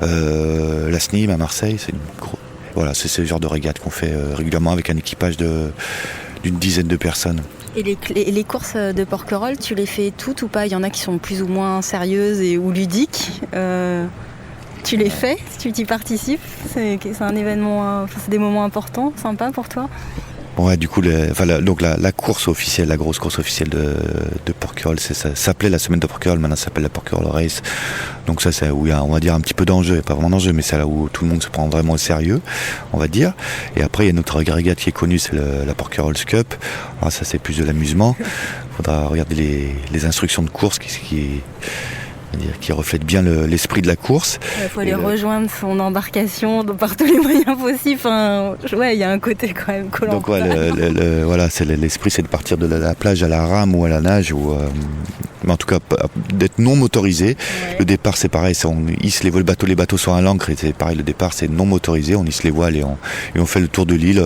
la SNIM à Marseille. Voilà, c'est ce genre de régate qu'on fait régulièrement avec un équipage d'une dizaine de personnes. Et les courses de Porquerolles, tu les fais toutes ou pas ? Il y en a qui sont plus ou moins sérieuses ou ludiques. Tu les fais, tu t'y participes, c'est un événement, c'est des moments importants, sympas pour toi ? Ouais, du coup, la course officielle, la grosse course officielle de Porquerolles, ça s'appelait la semaine de Porquerolles, maintenant ça s'appelle la Porquerolles Race. Donc ça, c'est où il y a, on va dire, un petit peu d'enjeu, pas vraiment d'enjeu, mais c'est là où tout le monde se prend vraiment au sérieux, on va dire. Et après, il y a notre régate qui est connue, c'est la Porquerolles Cup. Alors ça, c'est plus de l'amusement. Il faudra regarder les instructions de course qui reflète bien l'esprit de la course. Il faut aller rejoindre son embarcation par tous les moyens possibles. Il y a un côté quand même collant. Donc voilà, l'esprit, c'est de partir de la plage à la rame ou à la nage, mais en tout cas d'être non motorisé. Ouais. Le départ, c'est pareil, on hisse les bateaux sont à l'ancre, et c'est pareil, le départ, c'est non motorisé, on hisse les voiles et on fait le tour de l'île.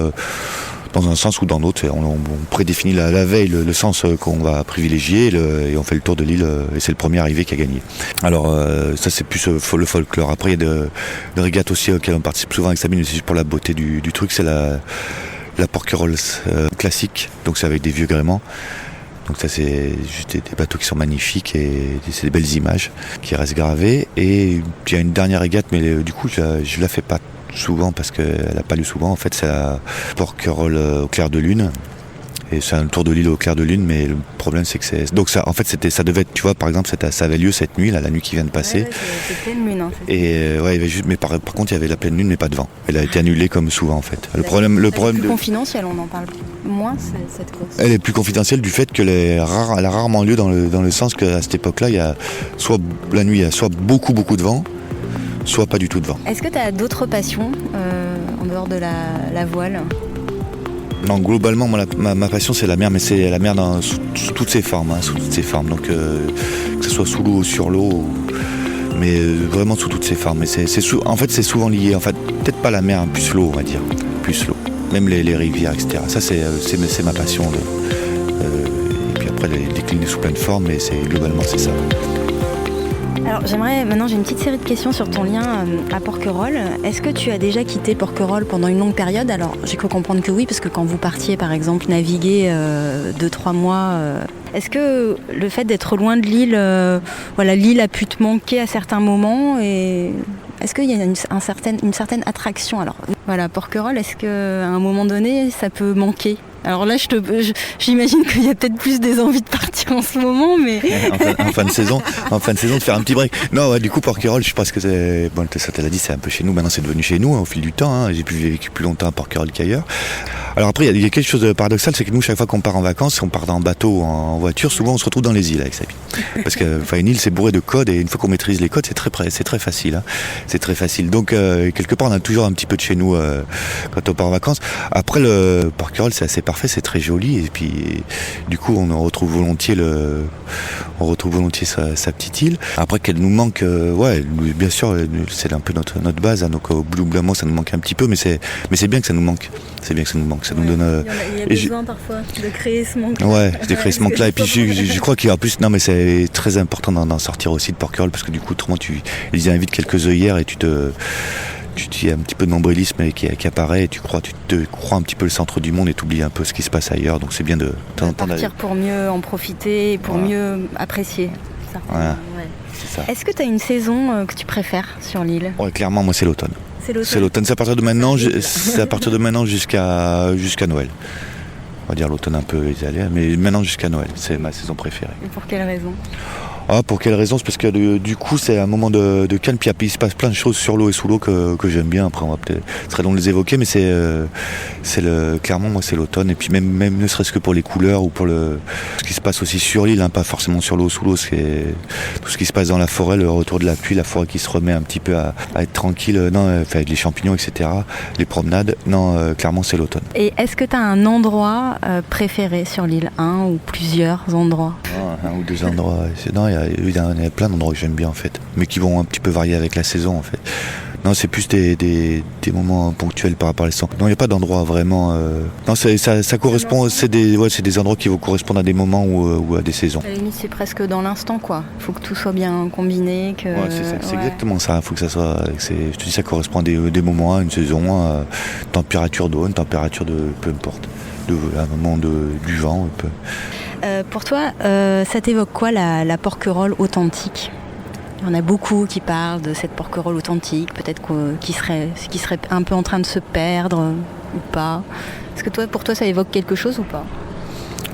Dans un sens ou dans l'autre, on prédéfinit la veille le sens qu'on va privilégier et on fait le tour de l'île et c'est le premier arrivé qui a gagné. Alors ça c'est plus le folklore. Après il y a de régates aussi auxquelles on participe souvent avec Sabine, c'est juste pour la beauté du truc, c'est la Porquerolles classique, donc c'est avec des vieux gréements. Donc ça c'est juste des bateaux qui sont magnifiques et c'est des belles images qui restent gravées. Et il y a une dernière régate, mais du coup je la fais pas souvent parce qu'elle n'a pas lieu souvent. En fait, c'est la Porquerolles au clair de lune. Et c'est un tour de l'île au clair de lune, mais le problème c'est que donc ça, en fait, ça devait être, tu vois, par exemple, ça avait lieu cette nuit, la nuit qui vient de passer. Ouais, c'est pleine lune, en fait. Et il y avait juste, mais par contre, il y avait la pleine lune, mais pas de vent. Elle a été annulée comme souvent, en fait. Le problème plus confidentielle, on en parle moins cette course. Elle est plus confidentielle du fait que elle a rarement lieu dans le sens qu'à cette époque-là, il y a la nuit, il y a soit beaucoup de vent, soit pas du tout de vent. Est-ce que tu as d'autres passions en dehors de la voile ? Non, globalement, moi, ma passion, c'est la mer, mais c'est la mer sous toutes ses formes. Donc, que ce soit sous l'eau ou sur l'eau, mais vraiment sous toutes ses formes. Mais en fait, c'est souvent lié. En fait, peut-être pas la mer, plus l'eau, on va dire. Plus l'eau. Même les rivières, etc. Ça, c'est ma passion. Et puis après, les décliner sous plein de formes, mais globalement, c'est ça. Alors maintenant j'ai une petite série de questions sur ton lien à Porquerolles. Est-ce que tu as déjà quitté Porquerolles pendant une longue période ? Alors j'ai cru comprendre que oui, parce que quand vous partiez par exemple naviguer 2-3 mois, est-ce que le fait d'être loin de l'île, l'île a pu te manquer à certains moments et est-ce qu'il y a une certaine attraction ? Alors voilà, Porquerolles, est-ce qu'à un moment donné ça peut manquer Alors là, j'imagine qu'il y a peut-être plus des envies de partir en ce moment, mais... en fin de saison, de faire un petit break. Non, ouais, du coup, Porquerolles, je pense que c'est... Bon, ça te l'a dit, c'est un peu chez nous. Maintenant, c'est devenu chez nous, au fil du temps. Hein. J'ai vécu plus longtemps à Porquerolles qu'ailleurs. Alors après, il y a quelque chose de paradoxal, c'est que nous, chaque fois qu'on part en vacances, si on part en bateau ou en voiture, souvent on se retrouve dans les îles avec Sabine. Parce que une île, c'est bourré de codes, et une fois qu'on maîtrise les codes, c'est très facile. Hein. C'est très facile. Donc, quelque part, on a toujours un petit peu de chez nous quand on part en vacances. Après, le Porquerolles, c'est assez parfait, c'est très joli, et puis du coup, on retrouve volontiers sa petite île. Après, qu'elle nous manque, bien sûr, c'est un peu notre base. Hein, donc, au bout d'un moment, ça nous manque un petit peu, mais c'est bien que ça nous manque. C'est bien que ça nous manque. Ça nous donne. Il y a besoin parfois de créer ce manque. Ouais, de créer ce manque-là. Et puis je crois qu'il y a en plus, non mais c'est très important d'en sortir aussi de Porquerolles, parce que du coup, autrement, ils y invitent quelques œillères et tu y a un petit peu de nombrilisme qui apparaît, et tu te crois un petit peu le centre du monde et t'oublies un peu ce qui se passe ailleurs. Donc c'est bien de temps en temps partir pour mieux en profiter et pour mieux apprécier. Voilà. Ouais. C'est ça. Est-ce que tu as une saison que tu préfères sur l'île ? Ouais, clairement, moi c'est l'automne. C'est l'automne, c'est à partir de maintenant jusqu'à Noël. On va dire l'automne un peu isolé, mais maintenant jusqu'à Noël, c'est ma saison préférée. Et pour quelle raison ? Pour quelle raison ? C'est parce que du coup c'est un moment de calme, puis il se passe plein de choses sur l'eau et sous l'eau que j'aime bien. Après, ce serait long de les évoquer, mais clairement moi c'est l'automne, et puis même ne serait-ce que pour les couleurs ou pour ce qui se passe aussi sur l'île, hein, pas forcément sur l'eau, sous l'eau, c'est tout ce qui se passe dans la forêt, le retour de la pluie, la forêt qui se remet un petit peu à être tranquille, avec les champignons, etc., les promenades, clairement c'est l'automne. Et est-ce que tu as un endroit préféré sur l'île, un ou plusieurs endroits ? Un ou deux endroits, il y a plein d'endroits que j'aime bien en fait, mais qui vont un petit peu varier avec la saison en fait. Non, c'est plus des moments ponctuels par rapport à la saison. Non, il n'y a pas d'endroit vraiment. Non, ça correspond. C'est des endroits qui vont correspondre à des moments ou à des saisons. À la limite, c'est presque dans l'instant, quoi. Il faut que tout soit bien combiné. C'est exactement ça. Il faut que ça soit. Je te dis, ça correspond à des moments, à une saison, à température d'eau, une température de peu importe, à un moment du vent. Pour toi, ça t'évoque quoi la Porquerolles authentique ? Il y en a beaucoup qui parlent de cette Porquerolles authentique, peut-être qui serait un peu en train de se perdre ou pas. Est-ce que pour toi, ça évoque quelque chose ou pas ?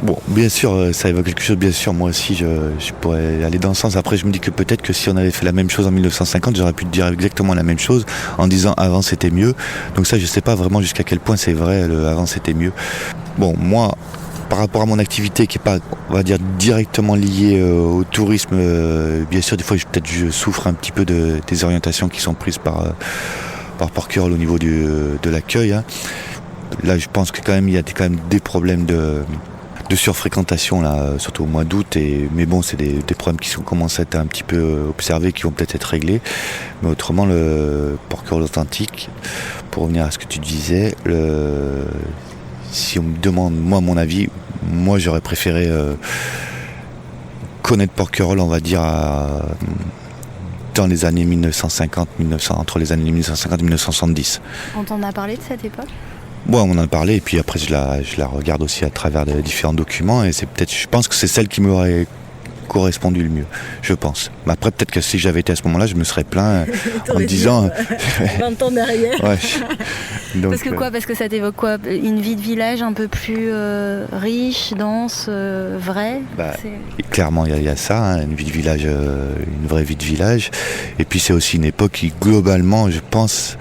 Bon, bien sûr, ça évoque quelque chose, bien sûr. Moi aussi, je pourrais aller dans ce sens. Après, je me dis que peut-être que si on avait fait la même chose en 1950, j'aurais pu te dire exactement la même chose en disant avant c'était mieux. Donc ça, je sais pas vraiment jusqu'à quel point c'est vrai, avant c'était mieux. Bon, moi, par rapport à mon activité qui n'est pas, on va dire, directement liée au tourisme, bien sûr, des fois, je souffre un petit peu des orientations qui sont prises par Porquerolles au niveau de l'accueil. Hein. Là, je pense que quand même, il y a quand même des problèmes de surfréquentation, là, surtout au mois d'août. Mais bon, c'est des problèmes qui commencent à être un petit peu observés, qui vont peut-être être réglés. Mais autrement, le Porquerolles authentique, pour revenir à ce que tu disais, si on me demande, moi, mon avis, moi, j'aurais préféré connaître Porquerolles, on va dire, dans les années 1950, entre les années 1950 et 1970. On t'en a parlé de cette époque ? Bon, on en a parlé, et puis après, je la regarde aussi à travers différents documents, et je pense que c'est celle qui m'aurait correspondu le mieux, je pense. Mais après, peut-être que si j'avais été à ce moment-là, je me serais plaint en me disant... 20 ans derrière. Ouais. Donc, parce que quoi ? Parce que ça t'évoque quoi ? Une vie de village un peu plus riche, dense, vraie ? Clairement, il y a ça, hein, une vie de village, une vraie vie de village. Et puis c'est aussi une époque qui, globalement, je pense,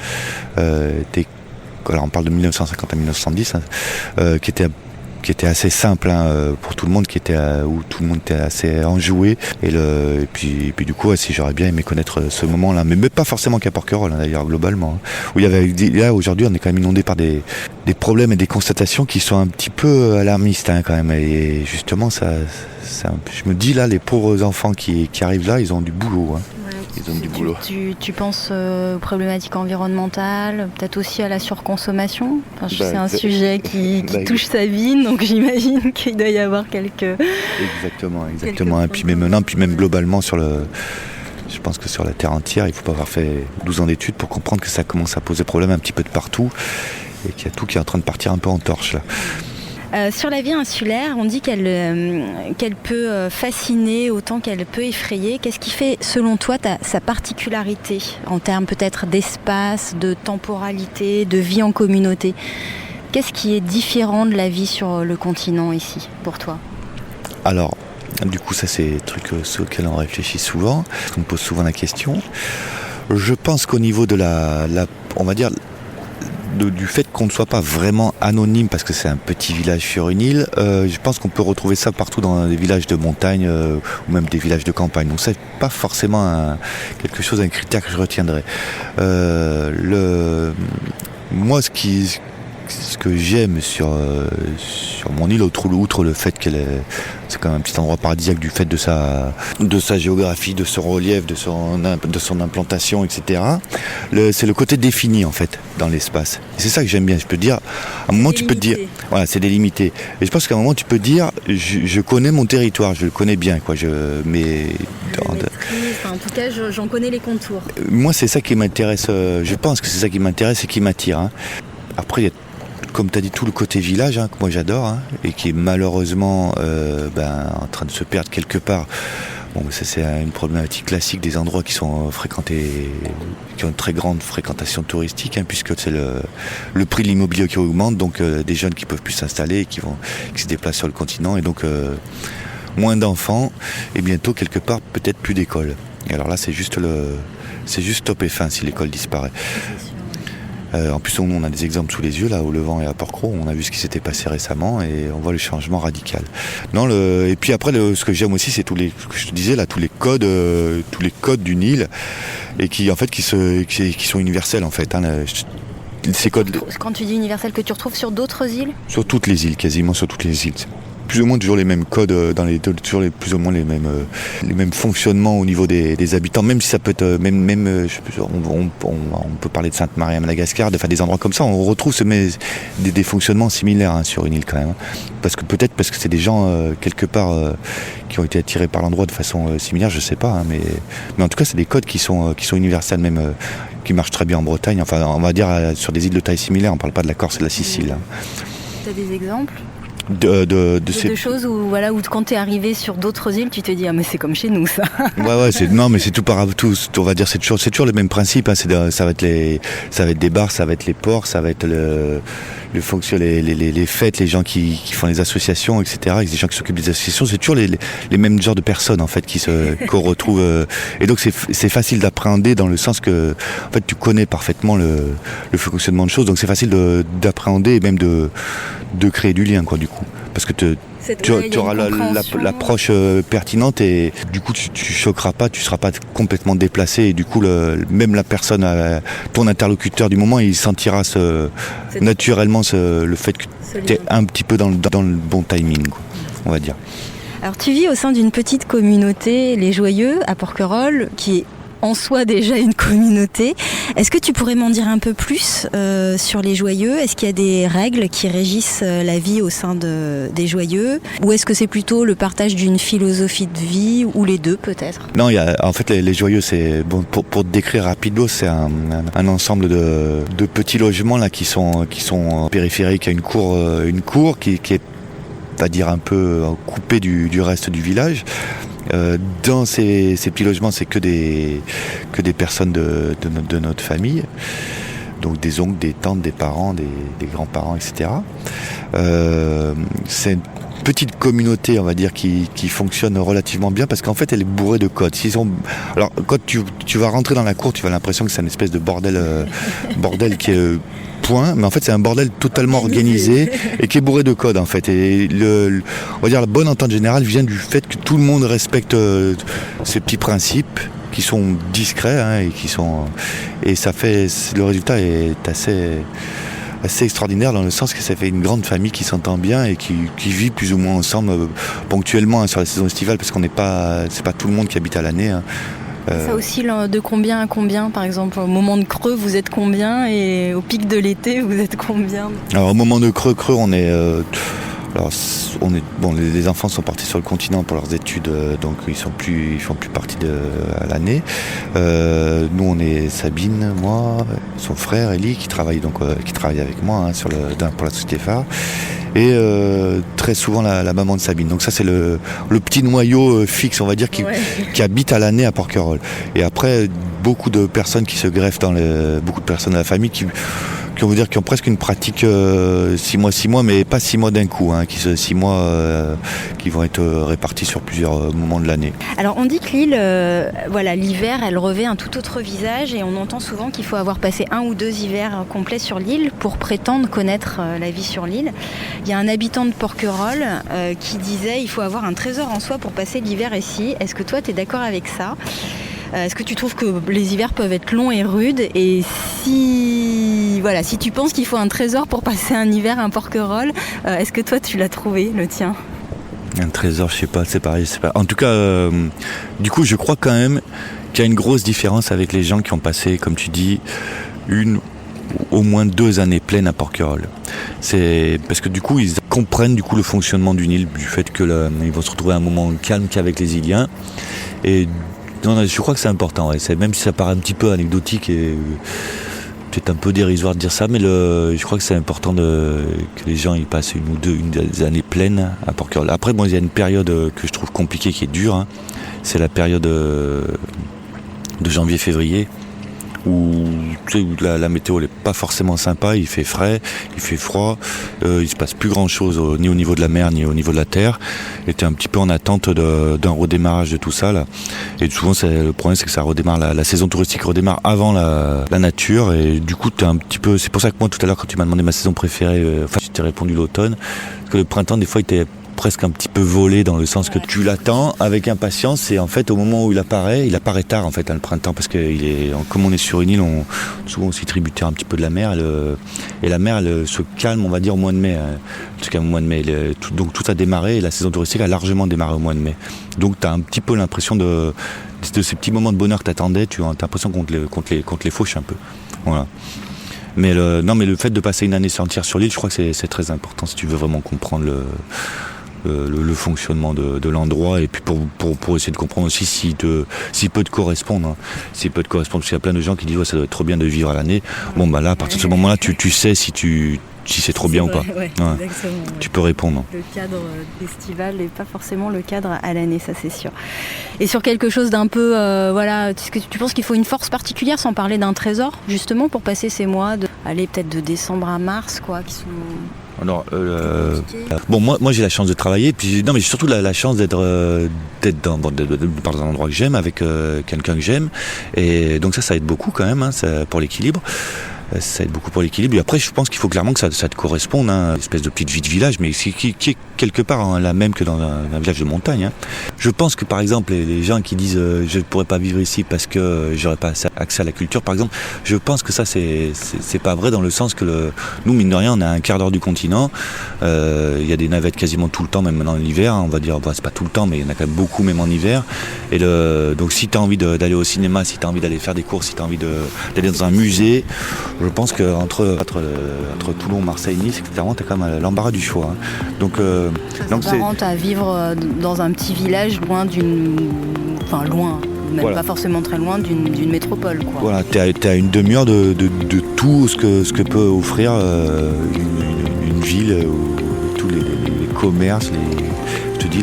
alors on parle de 1950 à 1910, hein, qui était assez simple, hein, pour tout le monde, où tout le monde était assez enjoué. Et puis du coup, si j'aurais bien aimé connaître ce moment-là, mais pas forcément qu'à Porquerolles, hein, d'ailleurs, globalement. Hein, où là, aujourd'hui, on est quand même inondé par des problèmes et des constatations qui sont un petit peu alarmistes, hein, quand même. Et justement, je me dis là, les pauvres enfants qui arrivent là, ils ont du boulot. Hein. Ils ont du boulot. Tu penses aux problématiques environnementales, peut-être aussi à la surconsommation. C'est un sujet qui touche sa vie, donc j'imagine qu'il doit y avoir quelques... Exactement. Et puis même globalement je pense que sur la Terre entière, il ne faut pas avoir fait 12 ans d'études pour comprendre que ça commence à poser problème un petit peu de partout et qu'il y a tout qui est en train de partir un peu en torche là. Sur la vie insulaire, on dit qu'elle peut fasciner autant qu'elle peut effrayer. Qu'est-ce qui fait, selon toi, sa particularité en termes peut-être d'espace, de temporalité, de vie en communauté ? Qu'est-ce qui est différent de la vie sur le continent ici, pour toi ? Alors, du coup, ça c'est des trucs sur lesquels on réfléchit souvent, on me pose souvent la question. Je pense qu'au niveau de on va dire, du fait qu'on ne soit pas vraiment anonyme, parce que c'est un petit village sur une île, je pense qu'on peut retrouver ça partout dans des villages de montagne ou même des villages de campagne. Donc c'est pas forcément un critère que je retiendrai. Moi, ce que j'aime sur mon île, outre le fait c'est quand même un petit endroit paradisiaque du fait de sa géographie, de son relief, de son implantation, etc. C'est le côté défini en fait dans l'espace. Et c'est ça que j'aime bien. Je peux dire, à un moment tu peux te dire, voilà, c'est délimité. Et je pense qu'à un moment tu peux dire, je connais mon territoire, je le connais bien, quoi. En tout cas, j'en connais les contours. Moi, c'est ça qui m'intéresse. Je pense que c'est ça qui m'intéresse et qui m'attire. Hein. Après, il y a, comme tu as dit, tout le côté village, que moi j'adore, et qui est malheureusement en train de se perdre quelque part. Bon, ça c'est une problématique classique des endroits qui sont fréquentés, qui ont une très grande fréquentation touristique, puisque c'est le prix de l'immobilier qui augmente, donc des jeunes qui peuvent plus s'installer et qui se déplacent sur le continent, et donc moins d'enfants, et bientôt quelque part peut-être plus d'écoles. Et alors là c'est juste top et fin si l'école disparaît. En plus, on a des exemples sous les yeux, là, au Levant et à Port-Cros. On a vu ce qui s'était passé récemment et on voit le changement radical. Et puis après, ce que j'aime aussi, c'est ce que je te disais, là, tous les codes d'une île et qui sont universels, en fait. Ces codes. Quand tu dis universel, que tu retrouves sur d'autres îles ? Sur toutes les îles, quasiment sur toutes les îles. Plus ou moins toujours les mêmes codes toujours plus ou moins les mêmes fonctionnements au niveau des habitants, même si ça peut être on peut parler de Sainte-Marie à Madagascar, des endroits comme ça, on retrouve des fonctionnements similaires sur une île quand même, parce que c'est des gens quelque part qui ont été attirés par l'endroit de façon similaire, je sais pas, mais en tout cas c'est des codes qui sont universels, même qui marchent très bien en Bretagne, enfin on va dire sur des îles de taille similaire, on parle pas de la Corse et de la Sicile. Tu as des exemples ? De ces choses où quand tu es arrivé sur d'autres îles, tu te dis mais c'est comme chez nous ça. Mais c'est tout on va dire c'est toujours le même principe, ça va être des bars, ça va être les ports, ça va être les fêtes, les gens qui font les associations, etc. Les gens qui s'occupent des associations, c'est toujours les mêmes genres de personnes en fait qu'on retrouve. Et donc c'est facile d'appréhender dans le sens que en fait tu connais parfaitement le fonctionnement de choses, donc c'est facile d'appréhender et même de créer du lien, quoi, du coup, parce que tu auras l'approche pertinente et du coup tu choqueras pas, tu seras pas complètement déplacé et du coup même la personne, ton interlocuteur du moment, il sentira naturellement le fait que tu es un petit peu dans le bon timing, quoi, on va dire. Alors tu vis au sein d'une petite communauté, les Joyeux, à Porquerolles, qui est en soi déjà une communauté. Est-ce que tu pourrais m'en dire un peu plus sur les Joyeux ? Est-ce qu'il y a des règles qui régissent la vie au sein des Joyeux ? Ou est-ce que c'est plutôt le partage d'une philosophie de vie, ou les deux peut-être ? Non, en fait les Joyeux, c'est pour te décrire rapidement, c'est un ensemble de petits logements là qui sont périphériques à une cour qui est, à dire, un peu coupée du reste du village. Dans ces petits logements, c'est que des personnes de notre famille, donc des oncles, des tantes, des parents, des grands-parents, etc. C'est une petite communauté, on va dire, qui fonctionne relativement bien parce qu'en fait elle est bourrée de codes. Alors quand tu vas rentrer dans la cour, tu vas avoir l'impression que c'est une espèce de bordel qui est point, mais en fait c'est un bordel totalement organisé et qui est bourré de codes en fait. Et on va dire la bonne entente générale vient du fait que tout le monde respecte ces petits principes qui sont discrets et ça fait, le résultat est assez extraordinaire dans le sens que ça fait une grande famille qui s'entend bien et qui vit plus ou moins ensemble ponctuellement sur la saison estivale, parce c'est pas tout le monde qui habite à l'année. Ça oscille de combien à combien, par exemple au moment de creux vous êtes combien et au pic de l'été vous êtes combien ? Alors au moment de creux on est les enfants sont partis sur le continent pour leurs études, donc ils font plus partie à l'année. Nous on est Sabine, moi, son frère Elie qui travaille avec moi pour la société phare. Et très souvent la maman de Sabine. Donc ça c'est le petit noyau fixe, on va dire, qui habite à l'année à Porquerolles. Et après beaucoup de personnes qui se greffent beaucoup de personnes de la famille qui ont presque une pratique 6 mois, mais pas 6 mois d'un coup, hein, 6 mois qui vont être répartis sur plusieurs moments de l'année. Alors on dit que l'île, l'hiver, elle revêt un tout autre visage et on entend souvent qu'il faut avoir passé 1 ou 2 hivers complets sur l'île pour prétendre connaître la vie sur l'île. Il y a un habitant de Porquerolles qui disait il faut avoir un trésor en soi pour passer l'hiver ici. Est-ce que toi tu es d'accord avec ça ? Est-ce que tu trouves que les hivers peuvent être longs et rudes ? Et si tu penses qu'il faut un trésor pour passer un hiver à Porquerolles, est-ce que toi tu l'as trouvé, le tien ? Un trésor, je sais pas, c'est pareil. En tout cas, du coup, je crois quand même qu'il y a une grosse différence avec les gens qui ont passé, comme tu dis, au moins 2 années pleines à Porquerolles. C'est parce que du coup, ils comprennent le fonctionnement d'une île, du fait que ils vont se retrouver à un moment calme qu'avec les Iliens. Et non, je crois que c'est important. Ouais. Même si ça paraît un petit peu anecdotique et peut-être un peu dérisoire de dire ça, mais je crois que c'est important que les gens y passent une des années pleines à Porquerolles. Après, il y a une période que je trouve compliquée, qui est dure. Hein. C'est la période de janvier-février, où la météo n'est pas forcément sympa, il fait frais, il fait froid, il se passe plus grand chose ni au niveau de la mer ni au niveau de la terre, et tu es un petit peu en attente d'un redémarrage de tout ça là. Et souvent le problème c'est que ça redémarre, la saison touristique redémarre avant la nature, et du coup t'es un petit peu, c'est pour ça que moi tout à l'heure quand tu m'as demandé ma saison préférée, je t'ai répondu l'automne, parce que le printemps des fois il était presque un petit peu volé, dans le sens que tu l'attends avec impatience, et en fait au moment où il apparaît tard en fait, le printemps, parce que comme on est sur une île, on souvent aussi tributaire un petit peu de la mer, et la mer elle se calme, on va dire, au mois de mai, en tout cas au mois de mai, donc tout a démarré, et la saison touristique a largement démarré au mois de mai, donc tu as un petit peu l'impression de ces petits moments de bonheur que t'attendais, tu as l'impression qu'on te les fauche un peu, voilà. Mais le fait de passer une année entière sur l'île, je crois que c'est très important si tu veux vraiment comprendre le fonctionnement de l'endroit, et puis pour essayer de comprendre aussi s'il peut te correspondre, hein. S'il peut te correspondre, parce qu'il y a plein de gens qui disent ça doit être trop bien de vivre à l'année. Bon là, à partir de ce moment-là, tu sais si c'est trop bien ou pas. Ouais. Tu peux répondre. Le cadre estival n'est pas forcément le cadre à l'année, ça c'est sûr. Et sur quelque chose d'un peu, est-ce que tu penses qu'il faut une force particulière, sans parler d'un trésor, justement, pour passer ces mois, peut-être de décembre à mars, qui sont... Alors, moi j'ai la chance de travailler, mais j'ai surtout la chance d'être dans un endroit que j'aime, avec quelqu'un que j'aime, et donc ça aide beaucoup quand même, hein, pour l'équilibre. Ça aide beaucoup pour l'équilibre. Et après, je pense qu'il faut clairement que ça te corresponde, hein, une espèce de petite vie de village, mais qui est quelque part, hein, la même que dans un village de montagne. Hein. Je pense que, par exemple, les gens qui disent je ne pourrais pas vivre ici parce que j'aurais pas accès à la culture, par exemple, je pense que ça, c'est pas vrai, dans le sens que nous, mine de rien, on a un quart d'heure du continent. Il y a des navettes quasiment tout le temps, même dans l'hiver. Hein, on va dire, c'est pas tout le temps, mais il y en a quand même beaucoup, même en hiver. Et donc, si tu as envie d'aller au cinéma, si tu as envie d'aller faire des courses, si tu as envie d'aller dans un musée, je pense qu'entre Toulon, Marseille, Nice, clairement, tu as quand même l'embarras du choix. Hein. Donc c'est à vivre dans un petit village loin pas forcément très loin d'une métropole. Voilà, tu es à une demi-heure de tout ce que peut offrir une ville, où tous les commerces,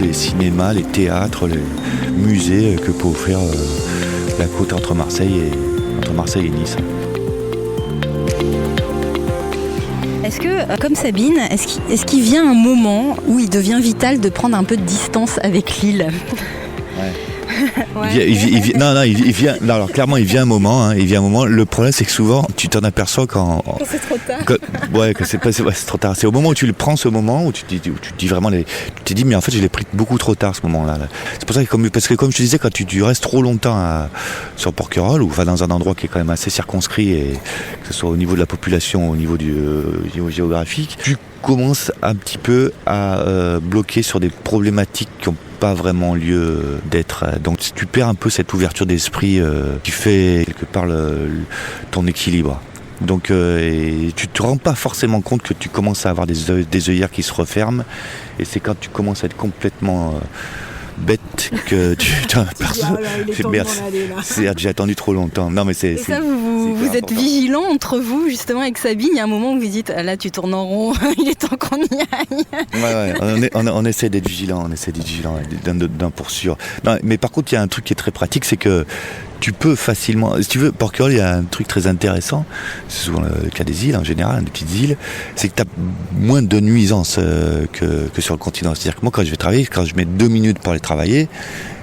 les cinémas, les théâtres, les musées que peut offrir la côte entre Marseille et Nice. Est-ce que, comme Sabine, est-ce qu'il vient un moment où il devient vital de prendre un peu de distance avec l'île ? Il vient. Non, alors clairement, il vient un moment. Hein, Le problème, c'est que souvent, tu t'en aperçois quand c'est trop tard. Que c'est trop tard. C'est au moment où tu le prends, ce moment où tu dis vraiment tu t'es dit, mais en fait, je l'ai pris beaucoup trop tard, ce moment-là. C'est pour ça parce que comme je te disais, quand tu restes trop longtemps sur Porquerolles, ou dans un endroit qui est quand même assez circonscrit, et que ce soit au niveau de la population, au niveau du géographique, tu commences un petit peu à bloquer sur des problématiques qui ont pas vraiment lieu d'être. Donc tu perds un peu cette ouverture d'esprit qui fait quelque part ton équilibre. Donc et tu te rends pas forcément compte que tu commences à avoir des œillères qui se referment, et c'est quand tu commences à être complètement bête que tu j'ai attendu trop longtemps. Non, mais c'est ça, vous êtes vigilant entre vous, justement, avec Sabine. Il y a un moment où vous dites là, tu tournes en rond, il est temps qu'on y aille. On essaie d'être vigilant, d'un pour sûr. Non, mais par contre, il y a un truc qui est très pratique, c'est que tu peux facilement... Si tu veux, Porquerolles, il y a un truc très intéressant, c'est souvent le cas des îles en général, des petites îles, c'est que tu as moins de nuisances que sur le continent. C'est-à-dire que moi, quand je vais travailler, quand je mets 2 minutes pour aller travailler,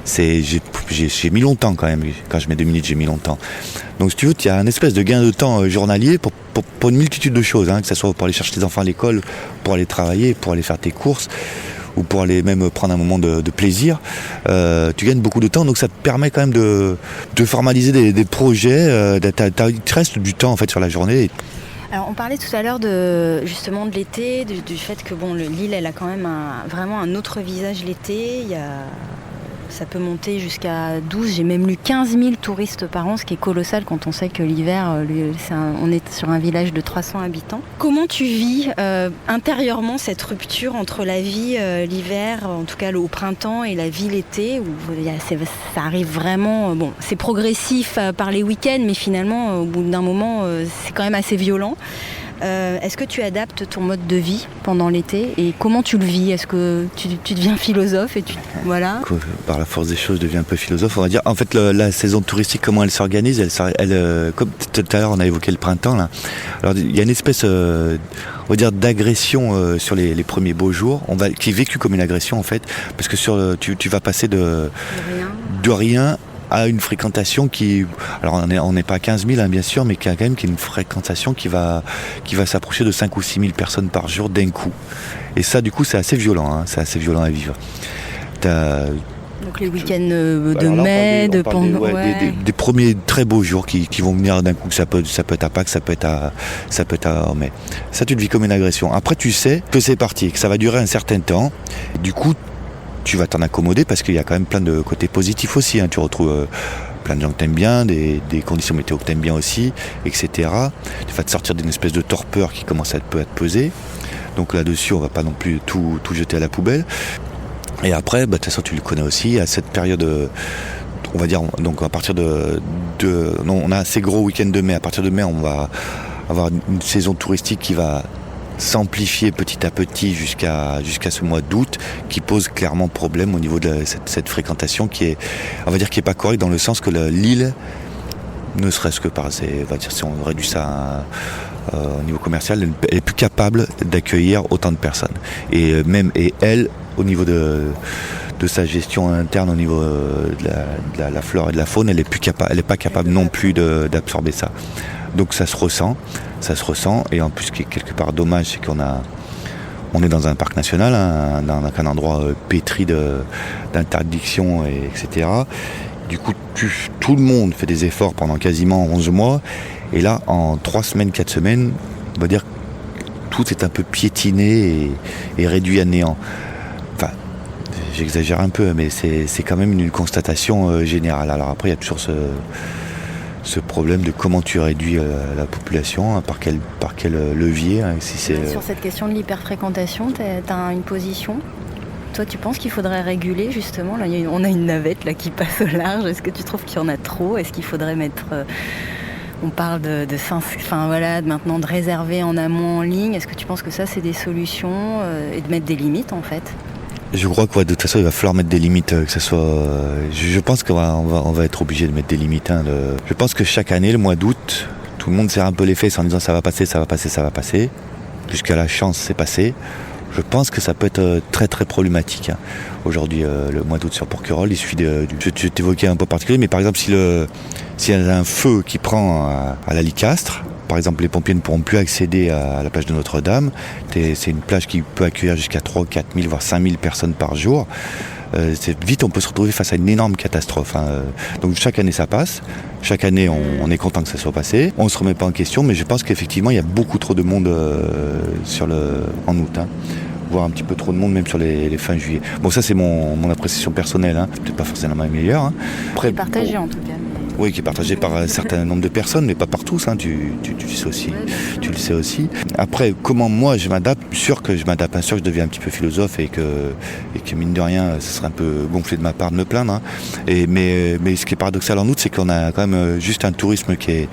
j'ai mis longtemps quand même. Quand je mets 2 minutes, j'ai mis longtemps. Donc si tu veux, il y a un espèce de gain de temps journalier pour une multitude de choses, que ce soit pour aller chercher tes enfants à l'école, pour aller travailler, pour aller faire tes courses, ou pour aller même prendre un moment de plaisir. Tu gagnes beaucoup de temps, donc ça te permet quand même de formaliser des projets. Il te reste du temps en fait sur la journée. Alors on parlait tout à l'heure justement de l'été, du fait que l'île elle a quand même vraiment un autre visage l'été. Ça peut monter jusqu'à 12, j'ai même lu 15 000 touristes par an, ce qui est colossal quand on sait que l'hiver, on est sur un village de 300 habitants. Comment tu vis intérieurement cette rupture entre la vie l'hiver, en tout cas au printemps, et la vie l'été, où ça arrive vraiment, c'est progressif par les week-ends, mais finalement, au bout d'un moment, c'est quand même assez violent. Est-ce que tu adaptes ton mode de vie pendant l'été et comment tu le vis? Est-ce que tu deviens philosophe et voilà. Par la force des choses, je deviens un peu philosophe, on va dire. En fait, la saison touristique, comment elle s'organise, comme tout à l'heure on a évoqué le printemps là. Alors il y a une espèce, on va dire, d'agression sur les premiers beaux jours, qui est vécue comme une agression en fait, parce que tu vas passer de rien à une fréquentation qui, alors on n'est pas à 15 000 bien sûr, mais qui a quand même une fréquentation qui va s'approcher de 5 ou 6 000 personnes par jour d'un coup. Et ça du coup c'est assez violent, c'est assez violent à vivre. Donc les week-ends de mai, de pendant... Des premiers très beaux jours qui vont venir d'un coup, ça peut être à Pâques, ça peut être à mai. Ça tu le vis comme une agression. Après tu sais que c'est parti, que ça va durer un certain temps. Du coup tu vas t'en accommoder parce qu'il y a quand même plein de côtés positifs aussi. Tu retrouves plein de gens que t'aimes bien, des conditions météo que t'aimes bien aussi, etc. Tu vas te sortir d'une espèce de torpeur qui commence à te peser. Donc là-dessus, on va pas non plus tout jeter à la poubelle. Et après, de toute façon, tu le connais aussi, à cette période, on va dire, donc à partir on a ces gros week-ends de mai. À partir de mai, on va avoir une saison touristique qui va s'amplifier petit à petit jusqu'à ce mois d'août, qui pose clairement problème au niveau de cette fréquentation qui est, on va dire, qui est pas correcte dans le sens que l'île, ne serait-ce que si on réduit ça au niveau commercial, elle est plus capable d'accueillir autant de personnes. Et elle, au niveau de sa gestion interne, au niveau de la flore et de la faune, elle est pas capable non plus d'absorber ça. Donc ça se ressent, et en plus ce qui est quelque part dommage, c'est on est dans un parc national, dans un endroit pétri d'interdictions, etc. Du coup, tout le monde fait des efforts pendant quasiment 11 mois, et là, en 3 semaines, 4 semaines, on va dire que tout est un peu piétiné et réduit à néant. Enfin, j'exagère un peu, mais c'est quand même une constatation générale. Alors après, il y a toujours ce problème de comment tu réduis la population, par quel levier. Sur cette question de l'hyperfréquentation, tu as une position? Toi, tu penses qu'il faudrait réguler justement? Là, on a une navette là, qui passe au large. Est-ce que tu trouves qu'il y en a trop? Est-ce qu'il faudrait mettre... on parle de maintenant de réserver en amont en ligne. Est-ce que tu penses que ça, c'est des solutions et de mettre des limites en fait? Je crois que de toute façon il va falloir mettre des limites, que ça soit. Je pense qu'on va être obligé de mettre des limites. Je pense que chaque année, le mois d'août, tout le monde serre un peu les fesses en disant ça va passer. Jusqu'à la chance, c'est passé. Je pense que ça peut être très très problématique. Aujourd'hui, le mois d'août sur Porquerolles, il suffit je t'évoquais un peu particulier, mais par exemple s'il y a un feu qui prend à la Licastre, par exemple, les pompiers ne pourront plus accéder à la plage de Notre-Dame. C'est une plage qui peut accueillir jusqu'à 3 000, 4 000, voire 5 000 personnes par jour. Vite, on peut se retrouver face à une énorme catastrophe. Donc chaque année, ça passe. Chaque année, on est content que ça soit passé. On ne se remet pas en question, mais je pense qu'effectivement, il y a beaucoup trop de monde en août. Voire un petit peu trop de monde, même sur les fins juillet. Bon, ça, c'est mon appréciation personnelle. C'est peut-être pas forcément la meilleure. Après, partagé en tout cas. Oui, qui est partagé par un certain nombre de personnes, mais pas par tous, tu le sais aussi. Après, comment moi je m'adapte? Sûr que je m'adapte, sûr que je deviens un petit peu philosophe et que mine de rien, ce serait un peu gonflé de ma part de me plaindre. Mais ce qui est paradoxal en août, c'est qu'on a quand même juste un tourisme qui est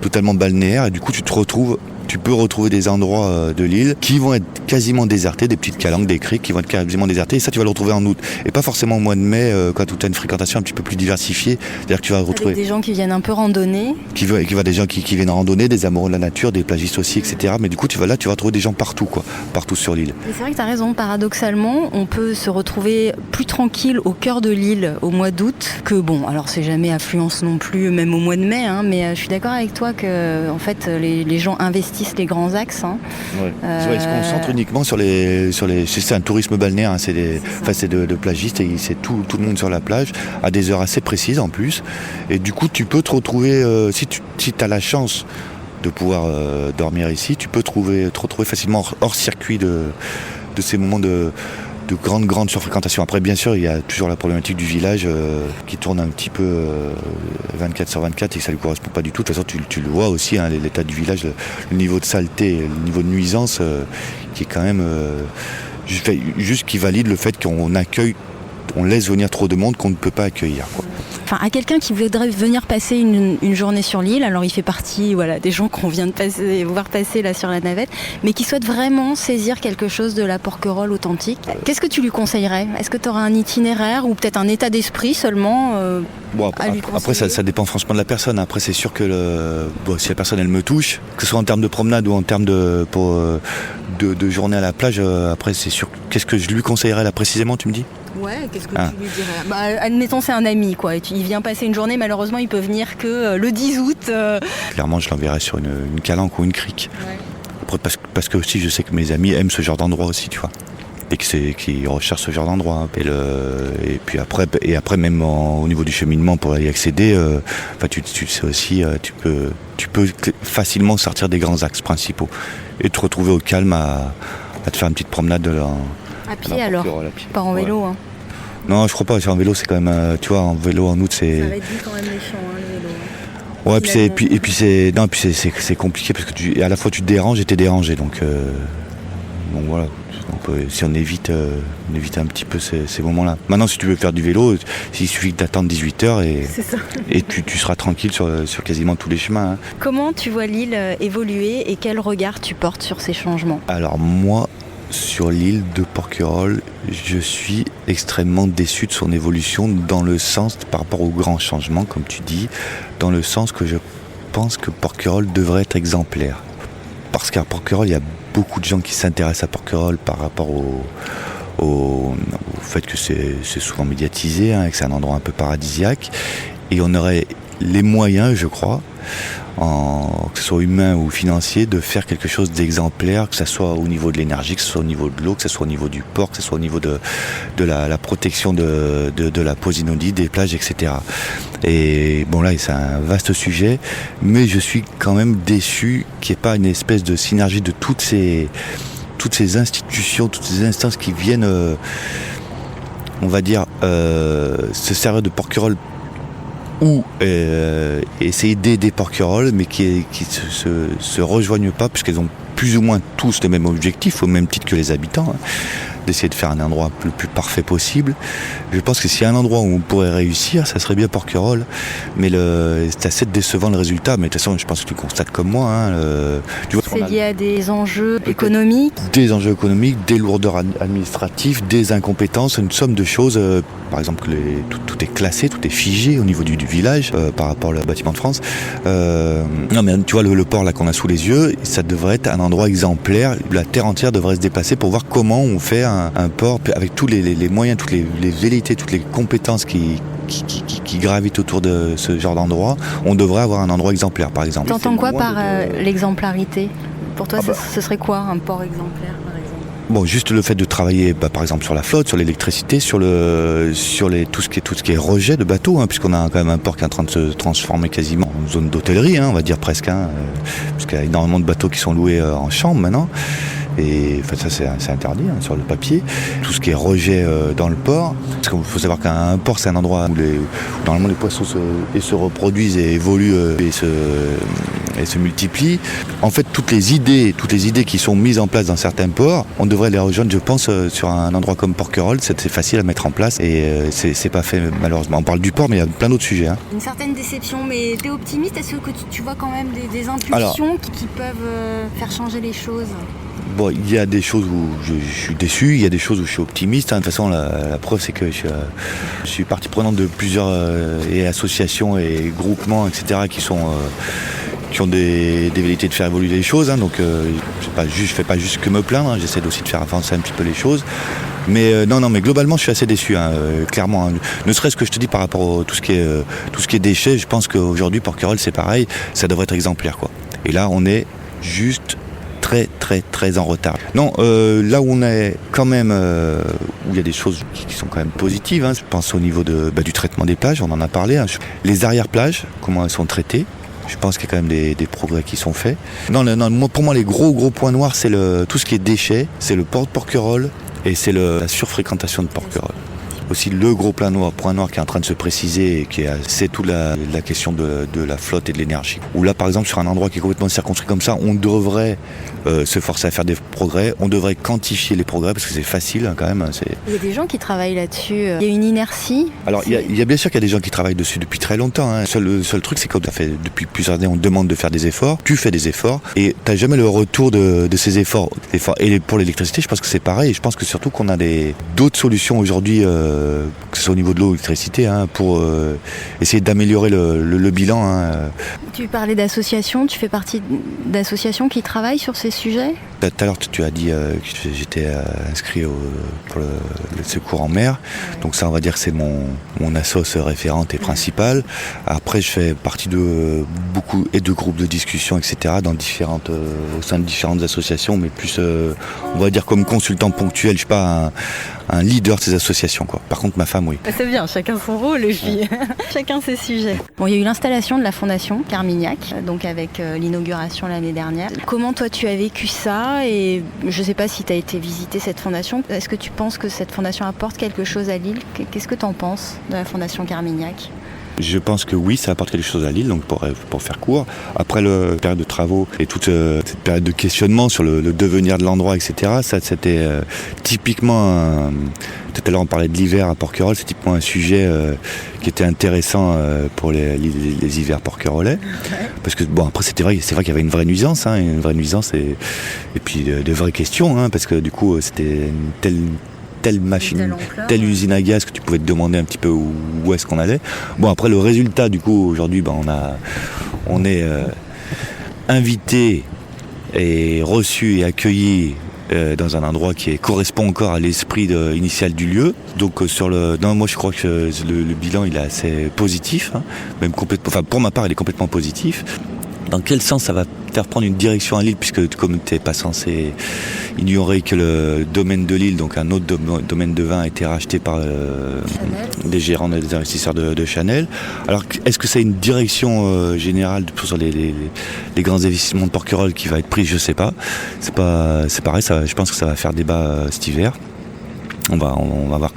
totalement balnéaire, et du coup tu te retrouves tu peux retrouver des endroits de l'île qui vont être quasiment désertés, des petites calanques, des criques qui vont être quasiment désertés. Et ça, tu vas le retrouver en août. Et pas forcément au mois de mai, quand tu as une fréquentation un petit peu plus diversifiée. C'est-à-dire que tu vas retrouver avec des gens qui viennent un peu randonner. Des gens qui viennent randonner, des amoureux de la nature, des plagistes aussi, etc. Mais du coup, tu vas retrouver des gens partout, quoi. Partout sur l'île. Et c'est vrai que tu as raison. Paradoxalement, on peut se retrouver plus tranquille au cœur de l'île au mois d'août que, bon, alors c'est jamais affluence non plus, même au mois de mai, hein, mais je suis d'accord avec toi que, en fait, les gens investissent les grands axes. Hein. Ouais. Ils se concentrent uniquement sur les c'est un tourisme balnéaire, hein, c'est de plagistes et c'est tout le monde sur la plage à des heures assez précises en plus. Et du coup, tu peux te retrouver, si tu as la chance de pouvoir dormir ici, tu peux te retrouver facilement hors circuit de ces moments de grande surfréquentation. Après, bien sûr, il y a toujours la problématique du village qui tourne un petit peu 24/24 et que ça ne lui correspond pas du tout. De toute façon, tu le vois aussi, hein, l'état du village, le niveau de saleté, le niveau de nuisance qui est quand même juste qui valide le fait on laisse venir trop de monde qu'on ne peut pas accueillir, quoi. Enfin, à quelqu'un qui voudrait venir passer une journée sur l'île, alors il fait partie des gens qu'on vient de voir passer là sur la navette, mais qui souhaite vraiment saisir quelque chose de la Porquerolles authentique, qu'est-ce que tu lui conseillerais ? Est-ce que tu auras un itinéraire ou peut-être un état d'esprit seulement à lui conseiller ? Après, ça dépend franchement de la personne. Après, c'est sûr que si la personne elle me touche, que ce soit en termes de promenade ou en termes de journée à la plage, après c'est sûr. Qu'est-ce que je lui conseillerais là précisément, tu me dis ? Ouais, qu'est-ce que tu lui dirais ? Admettons, c'est un ami, quoi. Il vient passer une journée, malheureusement, il peut venir que le 10 août. Clairement, je l'enverrai sur une calanque ou une crique. Ouais. Après, parce que aussi, je sais que mes amis aiment ce genre d'endroit aussi, tu vois. Et qu'ils recherchent ce genre d'endroit. Et puis après même au niveau du cheminement pour y accéder, tu sais aussi, tu peux facilement sortir des grands axes principaux et te retrouver au calme à te faire une petite promenade à pied alors, pas en vélo. Hein. Non, je crois pas. En vélo, c'est quand même, tu vois, en vélo en août, c'est. Ça va être vite quand même méchant, hein, le Ouais, vélo. puis c'est compliqué parce que à la fois tu te déranges et t'es dérangé, donc voilà. Si on évite un petit peu ces moments-là. Maintenant, si tu veux faire du vélo, il suffit d'attendre 18h et tu seras tranquille sur quasiment tous les chemins. Hein. Comment tu vois l'île évoluer et quel regard tu portes sur ces changements ? Alors moi, sur l'île de Porquerolles, je suis extrêmement déçu de son évolution dans le sens, par rapport aux grands changements, comme tu dis, dans le sens que je pense que Porquerolles devrait être exemplaire. Parce qu'à Porquerolles, il y a beaucoup de gens qui s'intéressent à Porquerolles par rapport au fait que c'est souvent médiatisé, hein, et que c'est un endroit un peu paradisiaque. Et on aurait les moyens, je crois, que ce soit humain ou financier, de faire quelque chose d'exemplaire, que ce soit au niveau de l'énergie, que ce soit au niveau de l'eau, que ce soit au niveau du port, que ce soit au niveau de la protection de la posinodie, des plages, etc. Et bon là, c'est un vaste sujet, mais je suis quand même déçu qu'il n'y ait pas une espèce de synergie de toutes ces institutions, toutes ces instances qui viennent, on va dire, se servir de Porquerolles ou essayer d'aider Porquerolles, mais qui se rejoignent pas, puisqu'elles ont plus ou moins tous les mêmes objectifs, au même titre que les habitants, hein, d'essayer de faire un endroit le plus parfait possible. Je pense que s'il y a un endroit où on pourrait réussir, ça serait bien Porquerolles, mais c'est assez décevant le résultat, mais de toute façon je pense que tu constates comme moi. Hein, c'est lié à des enjeux économiques ? Des enjeux économiques, des lourdeurs administratives, des incompétences, une somme de choses. Par exemple, tout est classé, tout est figé au niveau du village par rapport au bâtiment de France. Non mais tu vois le port là qu'on a sous les yeux, ça devrait être un endroit exemplaire. La terre entière devrait se déplacer pour voir comment on fait un port avec tous les moyens, toutes les velléités, toutes les compétences qui gravitent autour de ce genre d'endroit. On devrait avoir un endroit exemplaire, par exemple. T'entends quoi par l'exemplarité ? Pour toi, ce serait quoi un port exemplaire, par exemple ? Bon, juste le fait de travailler, par exemple, sur la flotte, sur l'électricité, sur tout ce qui est rejet de bateaux, hein, puisqu'on a quand même un port qui est en train de se transformer quasiment en zone d'hôtellerie, hein, on va dire presque, hein, puisqu'il y a énormément de bateaux qui sont loués en chambre maintenant. Et enfin, ça c'est interdit sur le papier. Tout ce qui est rejet dans le port, parce qu'il faut savoir qu'un port c'est un endroit où normalement les poissons se reproduisent et évoluent et se multiplient. En fait, toutes les idées qui sont mises en place dans certains ports, on devrait les rejoindre, je pense, sur un endroit comme Porquerolles. C'est facile à mettre en place et c'est pas fait malheureusement. On parle du port, mais il y a plein d'autres sujets. Une certaine déception, mais t'es optimiste? Est-ce que tu vois quand même des impulsions qui peuvent faire changer les choses? Bon, il y a des choses où je suis déçu, il y a des choses où je suis optimiste. De toute façon, la preuve, c'est que je suis partie prenante de plusieurs associations et groupements, etc., qui ont des velléités de faire évoluer les choses. Donc, je fais pas juste que me plaindre. J'essaie aussi de faire avancer un petit peu les choses. Mais mais globalement, je suis assez déçu, clairement. Ne serait-ce que je te dis par rapport à tout ce qui est déchets, je pense qu'aujourd'hui, Porquerolles, c'est pareil. Ça devrait être exemplaire, quoi. Et là, on est juste très très très en retard. Non, là où on est quand même, où il y a des choses qui sont quand même positives, je pense au niveau du traitement des plages, on en a parlé. Les arrière-plages, comment elles sont traitées, je pense qu'il y a quand même des progrès qui sont faits. Non, pour moi, les gros points noirs, c'est tout ce qui est déchets, c'est le port de Porquerolles et c'est la surfréquentation de Porquerolles. Aussi le gros point noir qui est en train de se préciser, c'est toute la question de la flotte et de l'énergie. Où là, par exemple, sur un endroit qui est complètement circonscrit comme ça, on devrait se forcer à faire des progrès, on devrait quantifier les progrès parce que c'est facile quand même. Il y a des gens qui travaillent là-dessus, il y a une inertie. Alors il y a bien sûr qu'il y a des gens qui travaillent dessus depuis très longtemps. Le seul truc, c'est que depuis plusieurs années, on te demande de faire des efforts, tu fais des efforts et tu n'as jamais le retour de ces efforts. Et pour l'électricité, je pense que c'est pareil. Et je pense que surtout qu'on a d'autres solutions aujourd'hui, que ce soit au niveau de l'eau ou de l'électricité, pour essayer d'améliorer le bilan. Tu parlais d'associations, tu fais partie d'associations qui travaillent sur ces sujets? Tout à l'heure, tu as dit que j'étais inscrit pour le secours en mer. Ouais. Donc ça, on va dire que c'est mon assoce référente et principale. Après, je fais partie de beaucoup et de groupes de discussion, etc. Au sein de différentes associations, mais plus, on va dire comme consultant ponctuel. Je suis pas un leader de ces associations, quoi. Par contre, ma femme, oui. C'est bien, chacun son rôle, et puis chacun ses sujets. Bon, il y a eu l'installation de la fondation Carmignac, donc avec l'inauguration l'année dernière. Comment toi tu as vécu ça? Et je ne sais pas si tu as été visiter cette fondation. Est-ce que tu penses que cette fondation apporte quelque chose à Lille? Qu'est-ce que tu en penses de la fondation Carmignac? Je pense que oui, ça apporte quelque chose à Lille, donc pour faire court. Après la période de travaux et toute cette période de questionnement sur le devenir de l'endroit, etc., ça c'était typiquement, tout à l'heure on parlait de l'hiver à Porquerolles, c'est typiquement un sujet qui était intéressant pour les hivers porquerolais. Parce que bon, après c'est vrai qu'il y avait une vraie nuisance, et puis de vraies questions, parce que du coup c'était une telle machine, telle usine à gaz que tu pouvais te demander un petit peu où est-ce qu'on allait. Bon, après le résultat, du coup, aujourd'hui, on est invité et reçu et accueilli dans un endroit qui correspond encore à l'esprit initial du lieu. Donc moi je crois que le bilan il est assez positif, même complètement. Enfin, pour ma part, il est complètement positif. Dans quel sens ça va faire prendre une direction à Lille, puisque comme tu n'es pas censé ignorer que le domaine de Lille, donc un autre domaine de vin, a été racheté par des gérants, des investisseurs de Chanel. Alors est-ce que c'est une direction générale sur les grands investissements de Porquerolles qui va être prise? Je sais pas. C'est pareil, je pense que ça va faire débat cet hiver. On va voir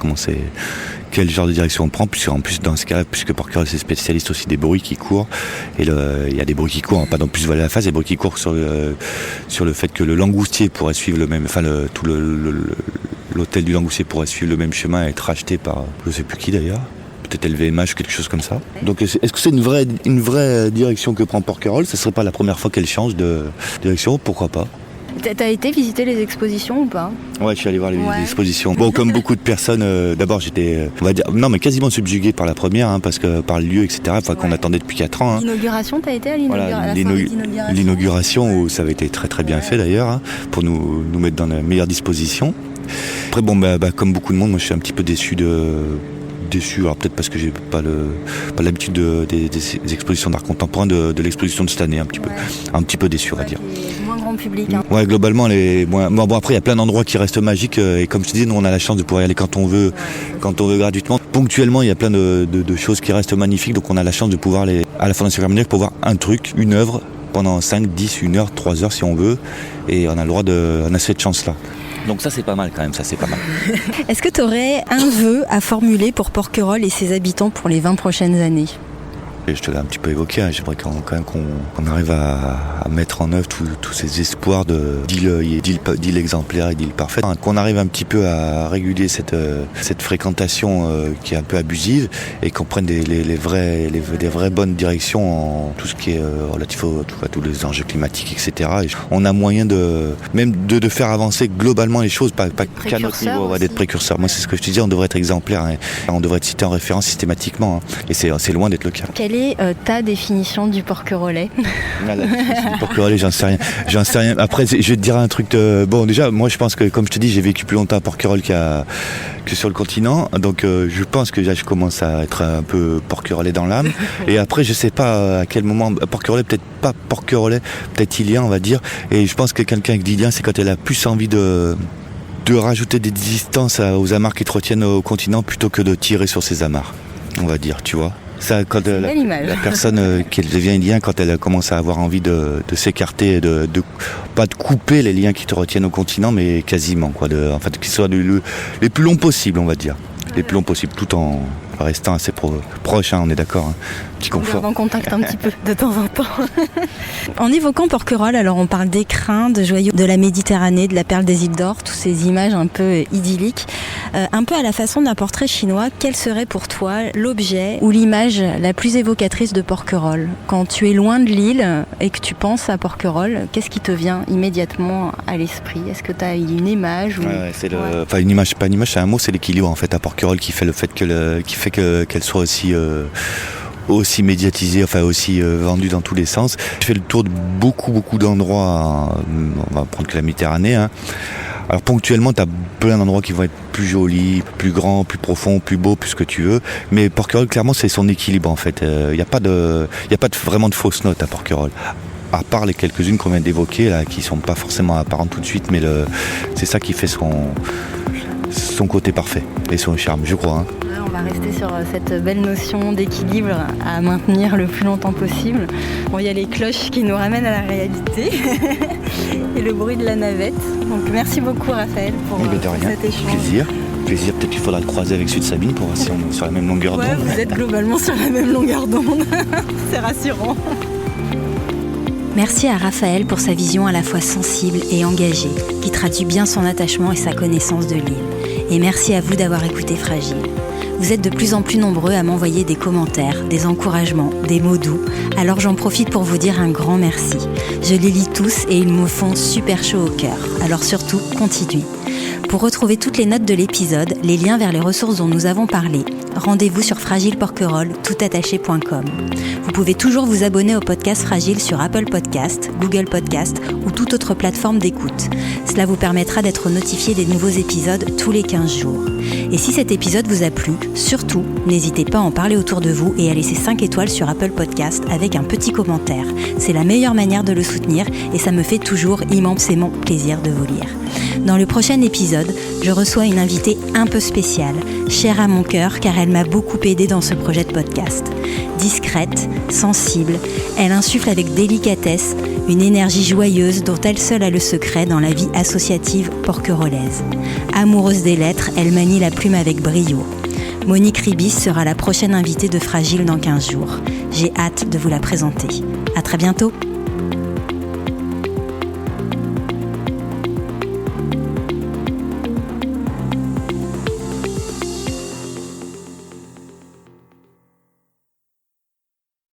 quel genre de direction on prend, puisqu'en plus dans ce cas, puisque Porquerolles c'est spécialiste aussi des bruits qui courent, et il y a des bruits qui courent, pas non plus voiler la face, des bruits qui courent sur le fait que le langoustier pourrait suivre le même, l'hôtel du langoustier pourrait suivre le même chemin et être racheté par je sais plus qui d'ailleurs, peut-être LVMH ou quelque chose comme ça. Donc est-ce que c'est une vraie direction que prend Porquerolles? Ce serait pas la première fois qu'elle change de direction, pourquoi pas? T'as été visiter les expositions ou pas? Ouais, je suis allé voir les expositions. Bon, comme beaucoup de personnes, d'abord j'étais, on va dire, quasiment subjugué par la première, parce que par le lieu, etc. Qu'on attendait depuis 4 ans. L'inauguration, t'as été à l'inauguration où ça avait été très très bien fait d'ailleurs, pour nous mettre dans la meilleure disposition. Après, bon, comme beaucoup de monde, moi je suis un petit peu déçu. Alors peut-être parce que j'ai pas l'habitude des expositions d'art contemporain, de l'exposition de cette année, un petit peu déçu, on va dire. Moins grand public. Ouais, globalement, bon, après il y a plein d'endroits qui restent magiques, et comme je te dis, nous on a la chance de pouvoir y aller quand on veut gratuitement. Ponctuellement, il y a plein de choses qui restent magnifiques, donc on a la chance de pouvoir aller à la Fondation Carmignac pour voir un truc, une œuvre pendant 5, 10, 1 heure, 3 heures si on veut, et on a cette chance-là. Donc ça c'est pas mal quand même, ça c'est pas mal. Est-ce que tu aurais un vœu à formuler pour Porquerolles et ses habitants pour les 20 prochaines années ? Je te l'ai un petit peu évoqué, j'aimerais quand même qu'on arrive à mettre en œuvre tous ces espoirs d'îles exemplaires et d'îles parfaites. Qu'on arrive un petit peu à réguler cette fréquentation qui est un peu abusive et qu'on prenne des vraies bonnes directions en tout ce qui est relatif à tous les enjeux climatiques, etc. Et on a moyen de faire avancer globalement les choses, pas qu'à notre niveau, d'être précurseur. Moi c'est ce que je te disais, on devrait être exemplaire, hein. On devrait être cité en référence systématiquement, hein. Et c'est loin d'être le cas. Quelle est ta définition du porquerolais ? La définition du porquerolais, j'en sais rien. Après, je vais te dire un truc bon, déjà, moi, je pense que, comme je te dis, j'ai vécu plus longtemps à Porquerolles que sur le continent. Donc, je pense que là, je commence à être un peu porquerolais dans l'âme. Et après, je sais pas à quel moment, porquerolais, peut-être pas porquerolais, peut-être ilien, on va dire. Et je pense que quelqu'un qui dit ilien, c'est quand elle a plus envie de rajouter des distances aux amarres qui te retiennent au continent plutôt que de tirer sur ces amarres, on va dire, tu vois. Ça, quand la personne qui devient lien, quand elle commence à avoir envie de s'écarter, pas de couper les liens qui te retiennent au continent, mais quasiment, quoi, en fait, qu'ils soient les plus longs possibles, on va dire. Les plus longs possibles, tout en restant assez proche, hein, on est d'accord, hein. Petit confort. On garde en contact un petit peu de temps en temps. En évoquant Porquerolles, alors on parle d'écrins, de joyaux de la Méditerranée, de la perle des îles d'Or, toutes ces images un peu idylliques. Un peu à la façon d'un portrait chinois, quel serait pour toi l'objet ou l'image la plus évocatrice de Porquerolles ? Quand tu es loin de l'île et que tu penses à Porquerolles, qu'est-ce qui te vient immédiatement à l'esprit ? Est-ce que tu as une image ou... Enfin, une image, pas une image, c'est un mot, c'est l'équilibre en fait à Porquerolles qui fait qu'elle soit aussi médiatisée, enfin aussi vendue dans tous les sens. Je fais le tour de beaucoup d'endroits, on va prendre que la Méditerranée, hein. Alors ponctuellement, tu as plein d'endroits qui vont être plus jolis, plus grands, plus profonds, plus beaux, plus ce que tu veux. Mais Porquerolles, clairement, c'est son équilibre en fait. Il n'y a pas vraiment de fausses notes à Porquerolles. À part les quelques-unes qu'on vient d'évoquer, là, qui sont pas forcément apparentes tout de suite, mais c'est ça qui fait son côté parfait et son charme, je crois, hein. On va rester sur cette belle notion d'équilibre à maintenir le plus longtemps possible. Bon, il y a les cloches qui nous ramènent à la réalité et le bruit de la navette. Donc merci beaucoup Raphaël pour cet échange. Plaisir, peut-être qu'il faudra le croiser avec celui de Sabine pour voir si on est sur la même longueur d'onde. Vous êtes globalement sur la même longueur d'onde, c'est rassurant. Merci à Raphaël pour sa vision à la fois sensible et engagée, qui traduit bien son attachement et sa connaissance de l'île. Et merci à vous d'avoir écouté Fragile. Vous êtes de plus en plus nombreux à m'envoyer des commentaires, des encouragements, des mots doux, alors j'en profite pour vous dire un grand merci. Je les lis tous et ils me font super chaud au cœur, alors surtout, continuez. Pour retrouver toutes les notes de l'épisode, les liens vers les ressources dont nous avons parlé, rendez-vous sur fragileporquerolles.com. Vous pouvez toujours vous abonner au podcast Fragile sur Apple Podcast, Google Podcast ou toute autre plateforme d'écoute. Cela vous permettra d'être notifié des nouveaux épisodes tous les 15 jours. Et si cet épisode vous a plu, surtout, n'hésitez pas à en parler autour de vous et à laisser 5 étoiles sur Apple Podcast avec un petit commentaire. C'est la meilleure manière de le soutenir et ça me fait toujours immensément plaisir de vous lire. Dans le prochain épisode, je reçois une invitée un peu spéciale, chère à mon cœur car elle m'a beaucoup aidée dans ce projet de podcast. Discrète, sensible, elle insuffle avec délicatesse une énergie joyeuse dont elle seule a le secret dans la vie associative porquerolaise. Amoureuse des lettres, elle manie la plume avec brio. Monique Ribis sera la prochaine invitée de Fragile dans 15 jours. J'ai hâte de vous la présenter. À très bientôt.